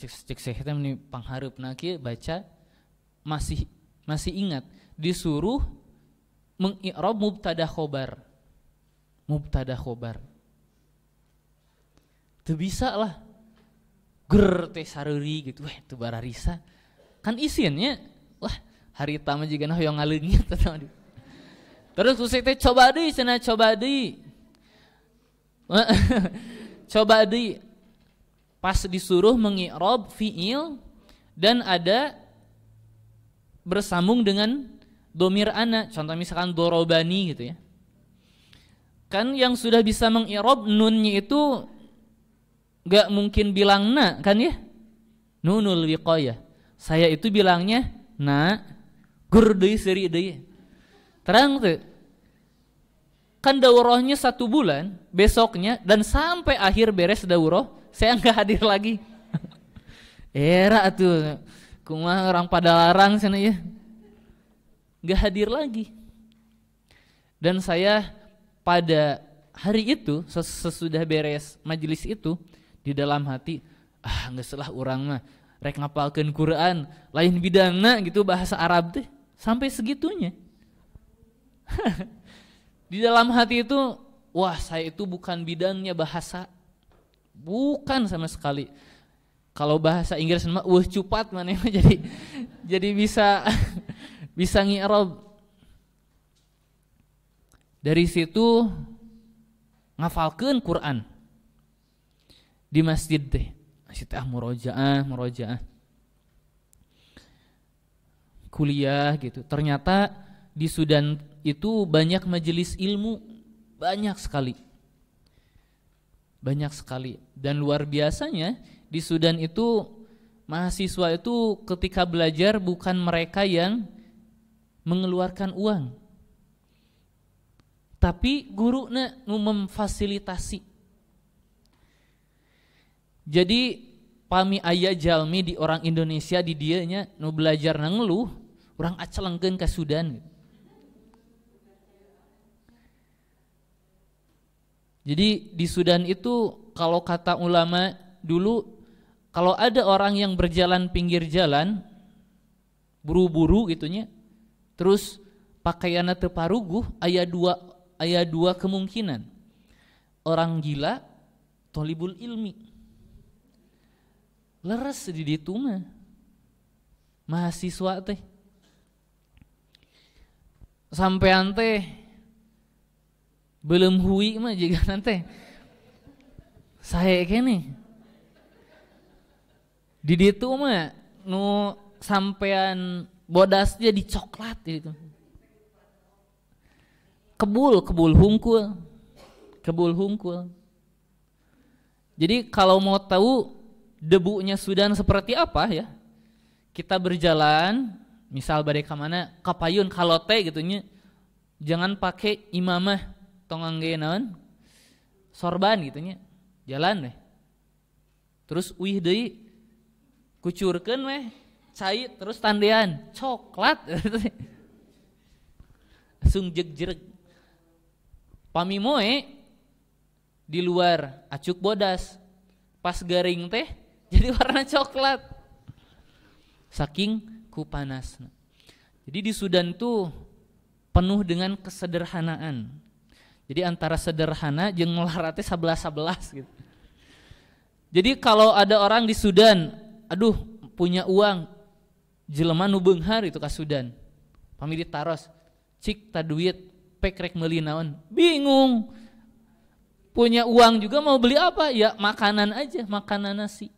cek teh meni panghareupna kieu baca masih ingat disuruh mengi'rab mubtada khobar. Mubtada khobar. Teu bisa lah. Ger teh sareuri gitu. Weh teu bararisa. Kan isinnya wah harita mah jigana hoyong ngaleungit eta. Terus usai teh coba deui cenah coba deui. Coba deui. Pas disuruh mengi'rab fi'il dan ada bersambung dengan domir ana, contoh misalkan dorobani gitu ya. Kan yang sudah bisa mengi'rab nunnya itu gak mungkin bilang na kan ya, nunul wiqayah. Saya itu bilangnya na, gur deui seuri deui. Terang tuh. Kan daurahnya 1 bulan, besoknya dan sampai akhir beres daurah saya nggak hadir lagi. Era tuh, kumaha orang pada larang sana ya, nggak hadir lagi. Dan saya pada hari itu sesudah beres majelis itu di dalam hati, nggak salah orang mah rek ngapalkeun Quran, lain bidangna gitu bahasa Arab teh sampai segitunya. Di dalam hati itu, wah saya itu bukan bidangnya bahasa. Bukan sama sekali. Kalau bahasa Inggris mah cupat mana jadi bisa bisa ngi'rab. Dari situ ngafalkeun Quran di masjid teh. Masjid murojaah. Kuliah gitu. Ternyata di Sudan itu banyak majelis ilmu, banyak sekali. Banyak sekali. Dan luar biasanya di Sudan itu mahasiswa itu ketika belajar bukan mereka yang mengeluarkan uang, tapi guruna nu memfasilitasi. Jadi pami aya jalmi di orang Indonesia di dieu nya nu belajar ngeluh, urang acelengkeun ka Sudan. Jadi di Sudan itu kalau kata ulama dulu, kalau ada orang yang berjalan pinggir jalan buru-buru gitunya, terus pakaianna teu paruguh, aya dua kemungkinan. Orang gila, tolibul ilmi. Leres di ditu mah. Mahasiswa teh. Sampean teh belum hui mah juga nanti Saya kene di ditu mah nu sampean bodas dia di coklat gitu. Kebul hungkul. Jadi kalau mau tahu debunya Sudan seperti apa ya, kita berjalan, misal bade ka mana, ka payun kalote gitu nya. Jangan pakai imamah tong angge naon? Sorban gitu nya. Jalan weh. Terus uih deui kucurkeun weh, cai terus tandean, coklat. Langsung jeg-jereg. Pamimoe di luar acuk bodas. Pas garing teh jadi warna coklat. Saking ku panasna. Jadi di Sudan tuh penuh dengan kesederhanaan. Jadi antara sederhana jeung melarat teh 11 gitu. Jadi kalau ada orang di Sudan, aduh punya uang, jelema nu beunghar itu ka Sudan. Pami ditaros, cik ta duit pek rek meuli naon. Bingung. Punya uang juga mau beli apa? Ya makanan aja, makanan nasi.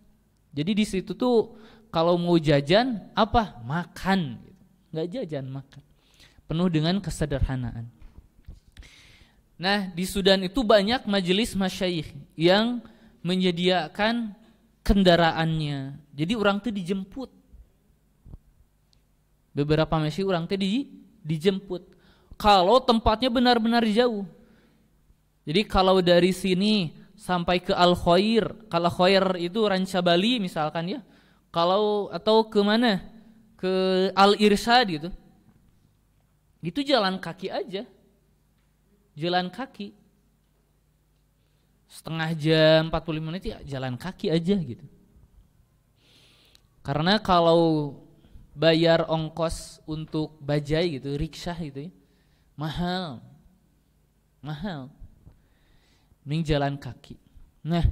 Jadi di situ tuh kalau mau jajan apa? Makan. Nggak jajan, makan. Penuh dengan kesederhanaan. Nah di Sudan itu banyak majelis masyayikh yang menyediakan kendaraannya. Jadi orang tuh dijemput. Beberapa masyayikh orang tuh dijemput. Kalau tempatnya benar-benar jauh. Jadi kalau dari sini sampai ke Al-Khair, kalau Khair itu Ranca Bali misalkan ya. Kalau atau ke mana? Ke Al-Irsyad gitu. Itu jalan kaki aja. Jalan kaki. Setengah jam, 45 menit ya jalan kaki aja gitu. Karena kalau bayar ongkos untuk bajai gitu, riksah gitu ya, mahal. Mending jalan kaki. Nah,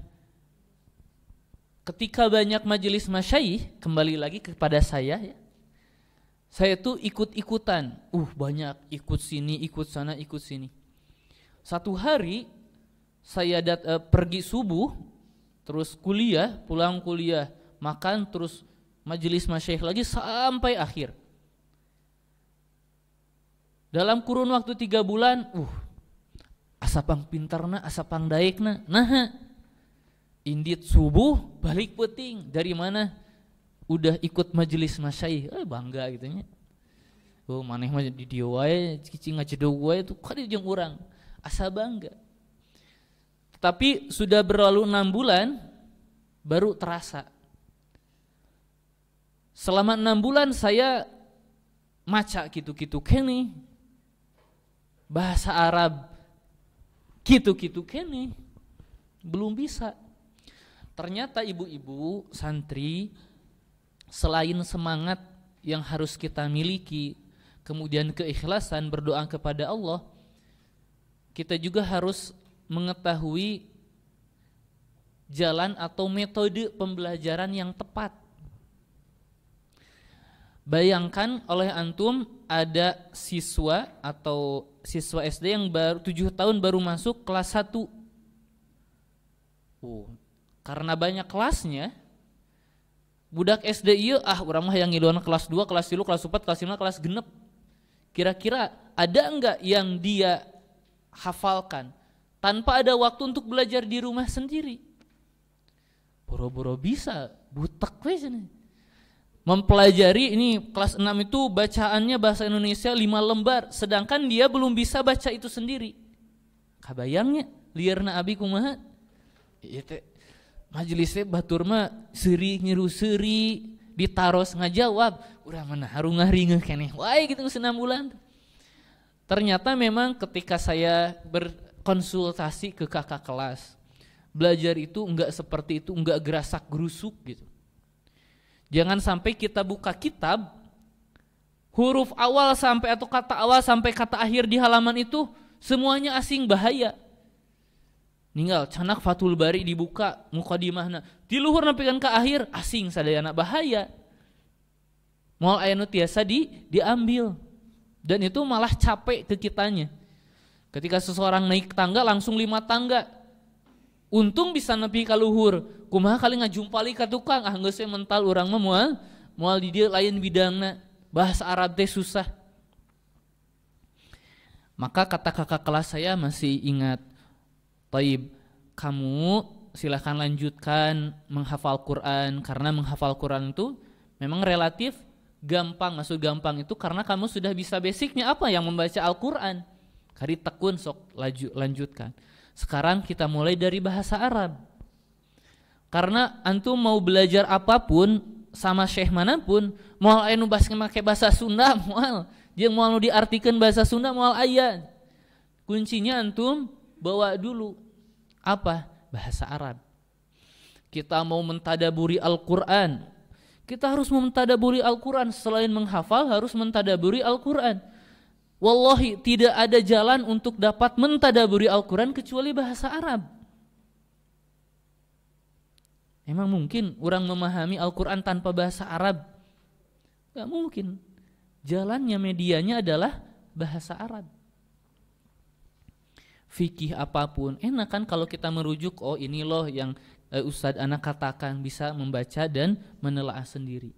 ketika banyak majelis masyayikh, kembali lagi kepada saya ya. Saya tuh ikut-ikutan. Banyak, ikut sini, ikut sana, ikut sini. Satu hari saya pergi subuh, terus kuliah, pulang kuliah, makan, terus majelis masyayikh lagi sampai akhir. Dalam kurun waktu 3 bulan, asapang pintarna, asapang daekna. Nah, indit subuh balik peuting. Dari mana? Udah ikut majelis masyayikh. Bangga gitu nya. Maneh mah di dieu wae, cicing ngajedog wae tuh kada jeung urang. Asa bangga. Tapi sudah berlalu 6 bulan baru terasa. Selama 6 bulan saya maca gitu-gitu kene. Bahasa Arab gitu-gitu kene. Belum bisa. Ternyata ibu-ibu santri selain semangat yang harus kita miliki, kemudian keikhlasan berdoa kepada Allah, kita juga harus mengetahui jalan atau metode pembelajaran yang tepat. Bayangkan oleh antum ada siswa atau siswa SD yang baru 7 tahun baru masuk kelas 1. Karena banyak kelasnya, budak SD ieu urang mah yang ngiluan kelas 2, kelas 3, kelas 4, kelas 5, kelas genep. Kira-kira ada enggak yang dia hafalkan tanpa ada waktu untuk belajar di rumah sendiri? Boro-boro bisa, butek we cenah. Mempelajari ini kelas 6 itu bacaannya bahasa Indonesia 5 lembar, sedangkan dia belum bisa baca itu sendiri. Kabayangnya liarna abi kumaha? Ieu teh majelisnya batur mah seuri nyiru seuri ditaros ngajawab, urang mah harung-haringeuh keneh wae gitu 6 bulan. Ternyata memang ketika saya berkonsultasi ke kakak kelas, belajar itu enggak seperti itu, enggak gerasak gerusuk gitu. Jangan sampai kita buka kitab, huruf awal sampai atau kata awal sampai kata akhir di halaman itu semuanya asing, bahaya. Ninggal canak Fathul Bari dibuka mukadimahna, di luhur nepikeun ka akhir asing sadayana, bahaya. Moal aya nu tiasa diambil. Dan itu malah capek ke kitanya. Ketika seseorang naik tangga langsung 5 tangga. Untung bisa nepi ka luhur. Kumaha kali ngajumpali ka tukang, geus we mental urang mah moal di dieu lain bidangna. Bahasa Arab teh susah. Maka kata kakak kelas saya masih ingat, "Taib, kamu silahkan lanjutkan menghafal Quran, karena menghafal Quran itu memang relatif gampang." Maksud gampang itu karena kamu sudah bisa basicnya apa yang membaca Al-Quran. Kari tekun sok lanjutkan. Sekarang kita mulai dari bahasa Arab. Karena antum mau belajar apapun sama syekh manapun, moal aya nu make bahasa Sunda moal, jeung moal nu diartikeun bahasa Sunda moal aya. Kuncinya antum bawa dulu apa? Bahasa Arab. Kita mau mentadaburi Al-Quran, kita harus mentadaburi Al-Quran. Selain menghafal harus mentadaburi Al-Quran. Wallahi tidak ada jalan untuk dapat mentadaburi Al-Quran kecuali bahasa Arab. Emang mungkin orang memahami Al-Quran tanpa bahasa Arab? Gak mungkin. Jalannya, medianya adalah bahasa Arab. Fikih apapun enak kan kalau kita merujuk, oh ini loh yang Ustadz anak katakan, bisa membaca dan menelaah sendiri.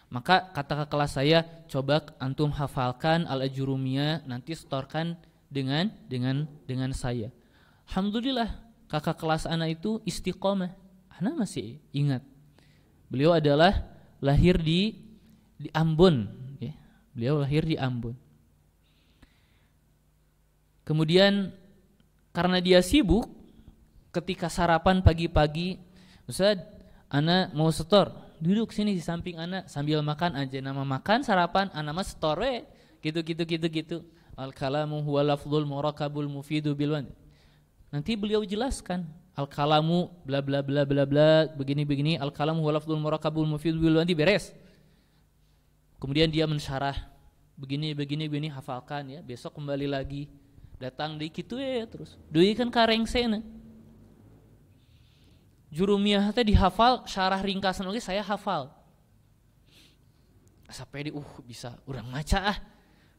Maka kata kelas saya, coba antum hafalkan Al-Ajurumiyah, nanti setorkan dengan saya. Alhamdulillah kakak kelas anak itu istiqomah. Anak masih ingat. Beliau adalah lahir di Ambon, ya. Beliau lahir di Ambon. Kemudian karena dia sibuk, ketika sarapan pagi-pagi, Ustaz, anak mau setor. Duduk sini di samping anak sambil makan aja, nama makan sarapan anak mah setor we gitu. Al-kalamu huwa lafdzul murakabul mufidu bilwan. Nanti beliau jelaskan al-kalamu bla bla bla bla bla begini al-kalamu huwa lafdzul murakabul mufidu bilwan, beres. Kemudian dia mensyarah begini hafalkan ya, besok kembali lagi datang di kitu ya terus. Deui kan karengsena. Jurumiyah teh dihafal, syarah ringkasan lagi saya hafal. Sampai bisa urang maca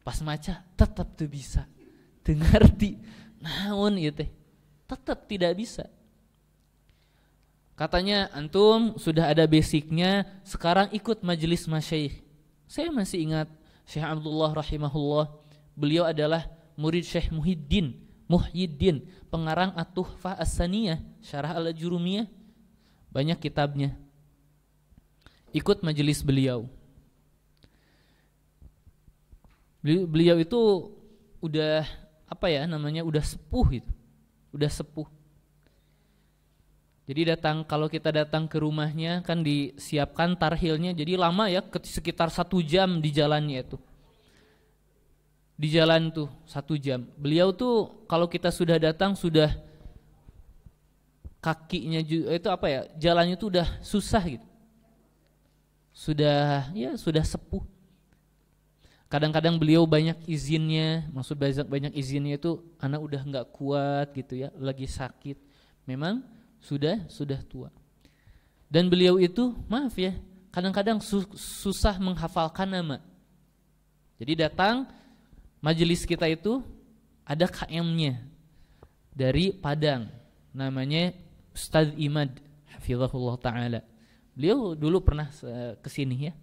Pas maca tetap tuh bisa. Teu ngarti naon ieu teh. Tetap tidak bisa. Katanya antum sudah ada basicnya, sekarang ikut majelis masyayikh. Saya masih ingat Syekh Abdullah rahimahullah. Beliau adalah murid Syekh Muhyiddin, pengarang At-Tuhfah As-Saniyah, syarah Al-Jurumiyah. Banyak kitabnya. Ikut majelis beliau. Beliau itu udah udah sepuh gitu. Udah sepuh. Jadi kalau kita datang ke rumahnya kan disiapkan tarhilnya, jadi lama ya, sekitar 1 jam di jalannya itu. Di jalan tuh 1 jam. Beliau tuh kalau kita sudah datang sudah kakinya juga itu jalannya tuh udah susah gitu. Sudah sepuh. Kadang-kadang beliau banyak izinnya, maksud banyak izinnya itu anak udah enggak kuat gitu ya, lagi sakit. Memang sudah tua. Dan beliau itu, maaf ya, kadang-kadang susah menghafalkan nama. Jadi datang majelis kita itu ada KM-nya dari Padang, namanya Ustadz Imad hafizahullah ta'ala. Beliau dulu pernah kesini ya.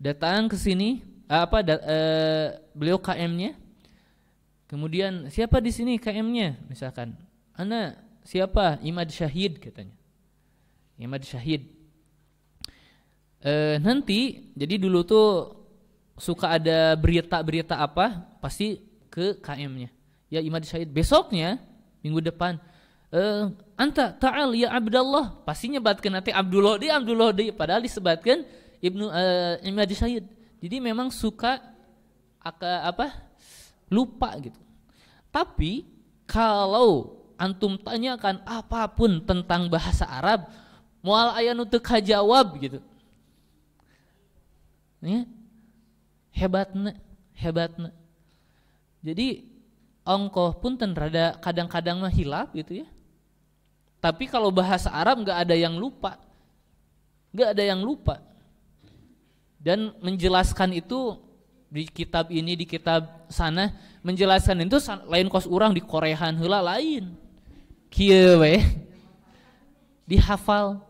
Datang kesini, beliau KM-nya. Kemudian siapa di sini KM-nya? Misalkan, anak siapa? Imad Syahid katanya. Imad Syahid. Nanti, jadi dulu tuh suka ada berita-berita apa, pasti ke KM-nya. Ya Imad Syahid. Besoknya, minggu depan, anta ta'al ya Abdullah, pasti nyebatkan nanti Abdullah di padahal disebatkan Ibnu Imad Syahid. Jadi memang suka lupa gitu. Tapi kalau antum tanyakan apapun tentang bahasa Arab, moal aya nu teu kajawab gitu. Ya. Hebatna. Jadi ongkoh pun rada kadang-kadang mah hilaf gitu ya. Tapi kalau bahasa Arab enggak ada yang lupa. Dan menjelaskan itu di kitab ini, di kitab sana, menjelaskan itu lain kos urang di Koreahan heula lain. Kieu we. dihafal.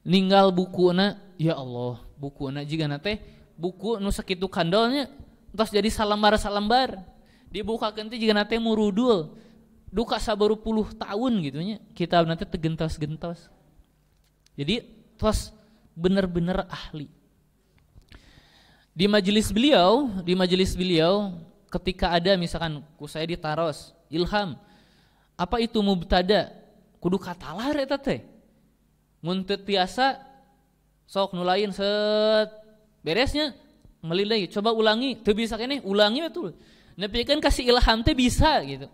Ninggal bukuna, ya Allah, bukuna jigana teh buku nu sakitu kandolnya tos jadi salambar-salambar. Dibukakeun teh jigana teh murudul. Duka sabaru puluh tahun gitu nya. Kitab nanti tegentos-gentos. Jadi tos bener-bener ahli. Di majelis beliau ketika ada misalkan ku saya ditaros ilham. Apa itu mubtada? Kudu katalar eta teh. Mun teu tiasa sok nu lain set beresnya melilai coba ulangi teu bisa keneh ulangi betul. Nepi kan kasih ilham teh bisa gitu.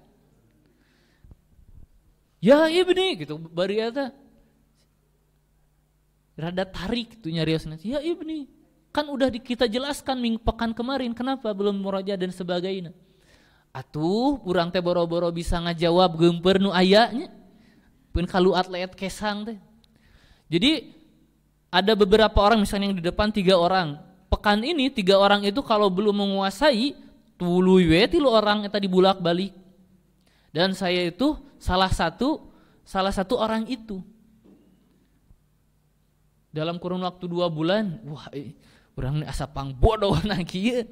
Ya ibni gitu bari eta rada tarik tuh nyariosna. Ya ibni kan udah kita jelaskan pekan kemarin kenapa belum muraja dan sebagainya. Atuh urang teh boro-boro bisa ngajawab geumper nu aya nya. Pun kalu atlet kesang teh. Jadi ada beberapa orang misalnya yang di depan 3 orang. Pekan ini 3 orang itu kalau belum menguasai tuluy we 3 orang eta dibulak-balik. Dan saya itu salah satu orang itu. Dalam kurun waktu 2 bulan, wah urang asa pangbodoh na kieu.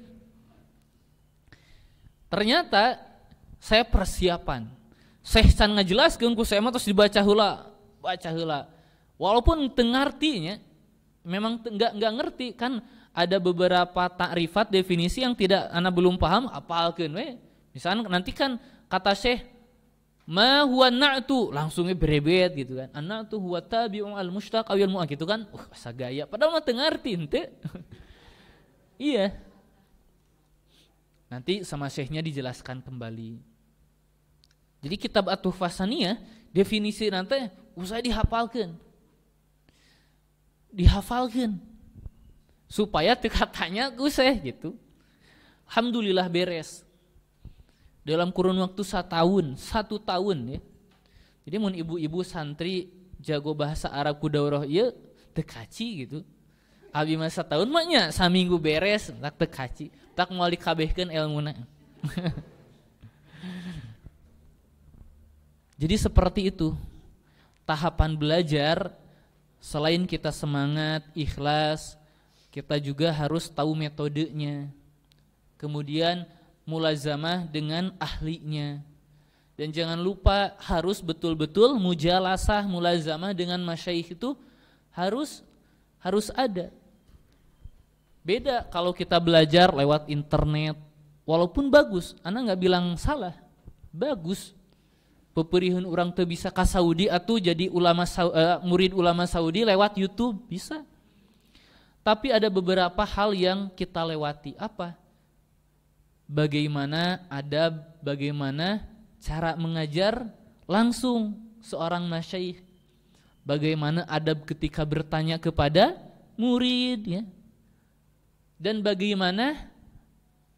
Ternyata saya persiapan. Syekh can ngajelaskeun ku saya mah tos dibaca heula. Walaupun tengartinya memang enggak ngerti kan ada beberapa takrifat definisi yang tidak ana belum paham apalkeun we. Misalnya nanti kan kata Syekh ma huwa na'tu langsungnya berebet gitu kan. An-na'tu huwa tabi'un al-mushtaq aw al-mu'ak gitu kan. Asa gaya padahal mah teu ngarti henteu. Iya. Nanti sama Syekhnya dijelaskan kembali. Jadi kitab At-Tuhfah Saniyah definisi nanti usah dihafalkeun supaya teu katanya kuseh gitu. Alhamdulillah beres dalam kurun waktu 1 tahun ya. Jadi mun ibu-ibu santri jago bahasa Arab ku daurah ieu teu kaci gitu. Abi mah 1 tahun mah nya saminggu beres tak teu kaci, tak moal dikabehkeun ilmuna. Jadi seperti itu tahapan belajar. Selain kita semangat, ikhlas, kita juga harus tahu metodenya. Kemudian mulazamah dengan ahlinya. Dan jangan lupa harus betul-betul mujalasah, mulazamah dengan masyayikh itu harus ada. Beda kalau kita belajar lewat internet, walaupun bagus, ana nggak bilang salah, bagus. Peperihun orang teu bisa ka Saudi atuh jadi murid ulama Saudi lewat YouTube bisa. Tapi ada beberapa hal yang kita lewati. Apa? Bagaimana adab, bagaimana cara mengajar langsung seorang masyayikh. Bagaimana adab ketika bertanya kepada murid ya. Dan bagaimana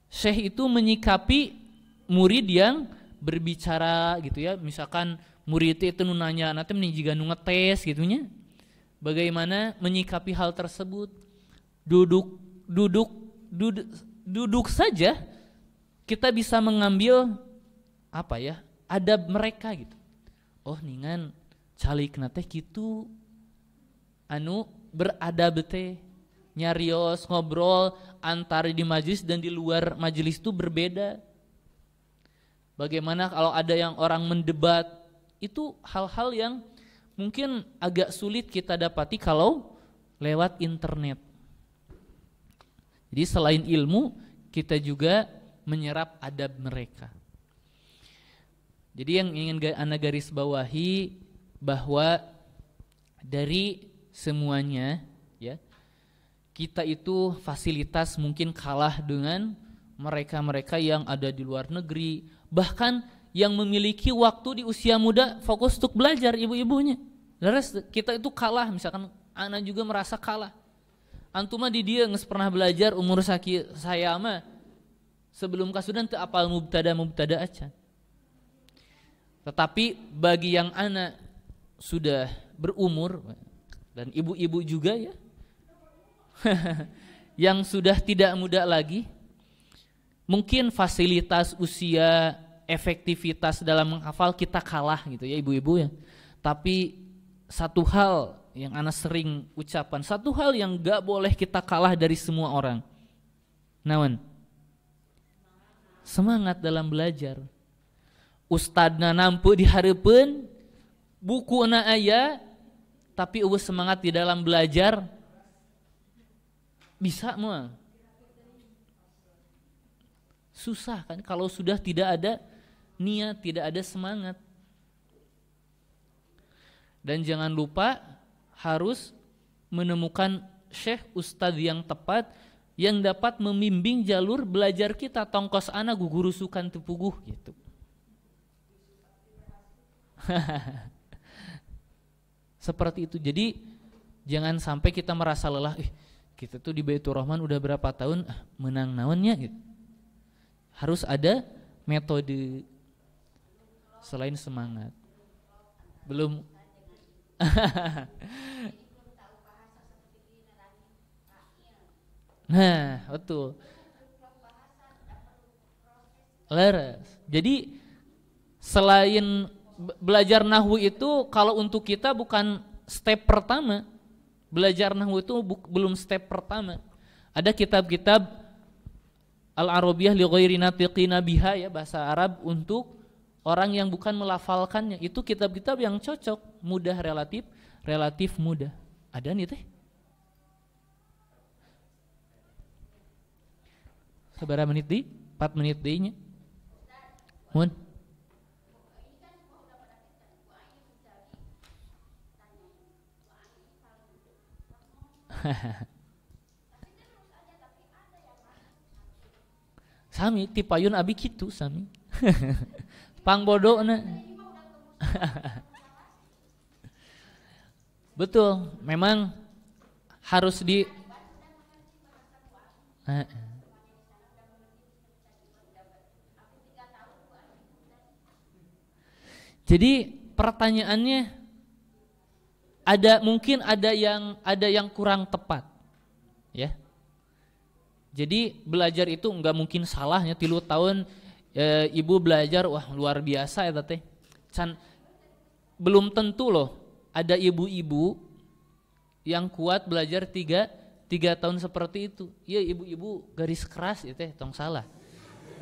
syekh itu menyikapi murid yang berbicara gitu ya, misalkan murid itu nanya nanti menjiga nu ngetes gitunya. Bagaimana menyikapi hal tersebut? Duduk saja kita bisa mengambil apa ya? Adab mereka gitu. Oh ningan calikna teh kitu anu beradab teh nyarios ngobrol antara di majelis dan di luar majelis itu berbeda. Bagaimana kalau ada yang orang mendebat, itu hal-hal yang mungkin agak sulit kita dapati kalau lewat internet. Jadi selain ilmu, kita juga menyerap adab mereka. Jadi yang ingin Anda garis bawahi bahwa dari semuanya ya, kita itu fasilitas mungkin kalah dengan mereka-mereka yang ada di luar negeri, bahkan yang memiliki waktu di usia muda fokus untuk belajar ibu-ibunya. Terus kita itu kalah, misalkan anak juga merasa kalah. Antum mah di dia geus pernah belajar umur saya mah sebelum kasudan teu apal mubtada acan. Tetapi bagi yang anak sudah berumur dan ibu-ibu juga ya yang sudah tidak muda lagi, mungkin fasilitas usia, efektivitas dalam menghafal kita kalah gitu ya ibu-ibu ya. Tapi satu hal yang ana sering ucapan, satu hal yang gak boleh kita kalah dari semua orang. Naon? Semangat dalam belajar. Ustadna nampu di hareupeun, bukuna aya, tapi eueuh semangat di dalam belajar, bisa mah. Susah kan kalau sudah tidak ada niat, tidak ada semangat. Dan jangan lupa harus menemukan syekh ustadz yang tepat yang dapat membimbing jalur belajar kita. Tongkos ana guguru sukan tepuguh gitu. Seperti itu. Jadi jangan sampai kita merasa lelah, kita tuh di Baitur Rahman udah berapa tahun menang naonnya gitu. Harus ada metode selain semangat. Belum Nah, betul. Leres. Jadi selain belajar nahwu itu, kalau untuk kita bukan step pertama. Belajar nahwu itu belum step pertama. Ada kitab-kitab Al-Arabiyah li ghairi natiqina biha, ya, bahasa Arab untuk orang yang bukan melafalkannya. Itu kitab-kitab yang cocok, mudah, relatif mudah. Ada nih teh. Seberapa menit di? 4 menit di-nya. Mun. Sami tipayun abi kitu sami. Pangbodona. Betul, memang harus di Jadi pertanyaannya mungkin ada yang kurang tepat, ya. Jadi belajar itu enggak mungkin salahnya 3 tahun ibu belajar, wah luar biasa ya teh. Belum tentu loh ada ibu-ibu yang kuat belajar 3 tahun seperti itu. Iya, ibu-ibu garis keras ya teh, tong salah.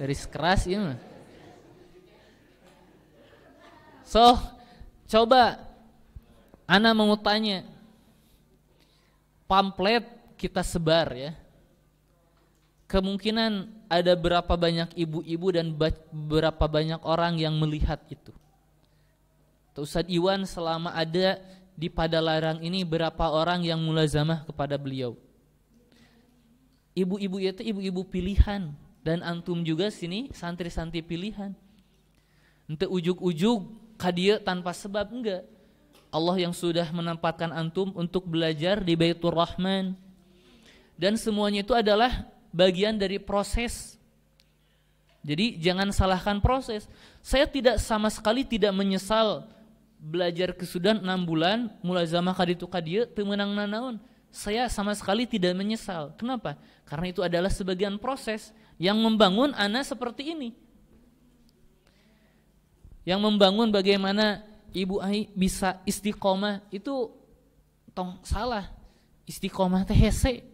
Garis keras ya mah. So, coba ana mau tanya, pamflet kita sebar ya. Kemungkinan ada berapa banyak ibu-ibu dan berapa banyak orang yang melihat itu. Ustadz Iwan selama ada di Padalarang ini berapa orang yang mulazamah kepada beliau. Ibu-ibu itu ibu-ibu pilihan, dan antum juga sini santri-santri pilihan. Ente ujuk-ujuk kadia tanpa sebab, enggak. Allah yang sudah menempatkan antum untuk belajar di Baitur Rahman. Dan semuanya itu adalah bagian dari proses. Jadi jangan salahkan proses. Saya sama sekali tidak menyesal belajar kesudahan 6 bulan mulazamah kaditu kadia teu meunang nanaon. Saya sama sekali tidak menyesal. Kenapa? Karena itu adalah sebagian proses yang membangun ana seperti ini. Yang membangun bagaimana ibu ai bisa istiqomah itu tong salah. Istiqomah teh hese.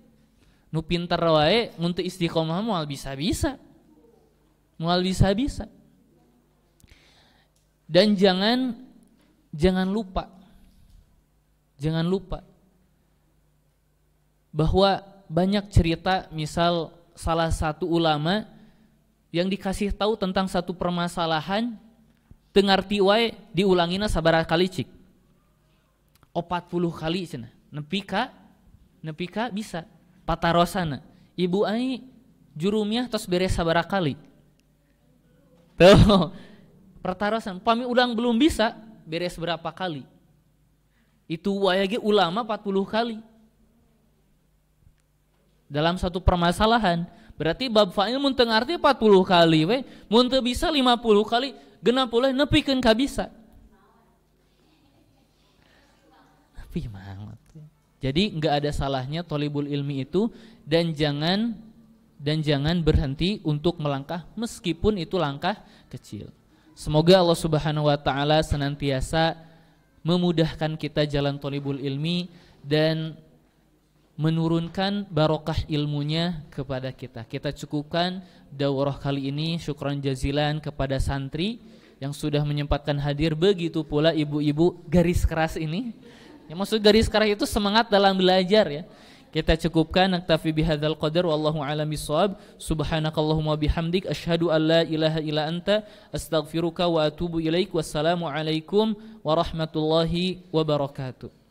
Nu pinter wae mun teu istiqomah moal bisa-bisa. Moal bisa-bisa. Dan jangan lupa bahwa banyak cerita, misal salah satu ulama yang dikasih tahu tentang satu permasalahan teu ngarti wae diulangina sabaraha kali cik 40 kali cenah nepi ka bisa patarosana ibu ai jurumiah tos beres sabaraha kali tuh pertarosan pami ulang belum bisa beres berapa kali itu wae ge ulama 40 kali dalam satu permasalahan. Berarti bab fa'il mun teu ngarti 40 kali we, mun teu bisa 50 kali, 60 nepikeun ka bisa. Tapi mangat. Jadi enggak ada salahnya thalibul ilmi itu, dan jangan berhenti untuk melangkah meskipun itu langkah kecil. Semoga Allah Subhanahu wa taala senantiasa memudahkan kita jalan thalibul ilmi dan menurunkan barokah ilmunya kepada kita. Kita cukupkan daurah kali ini. Syukran jazilan kepada santri yang sudah menyempatkan hadir, begitu pula ibu-ibu garis keras ini. Yang maksud garis keras itu semangat dalam belajar ya. Kita cukupkan, naktafi bihadzal qadar wallahu a'lam bissawab. Subhanakallahumma bihamdik asyhadu an la ilaha illa anta astaghfiruka wa atubu ilaik. Wassalamu alaikum warahmatullahi wabarakatuh.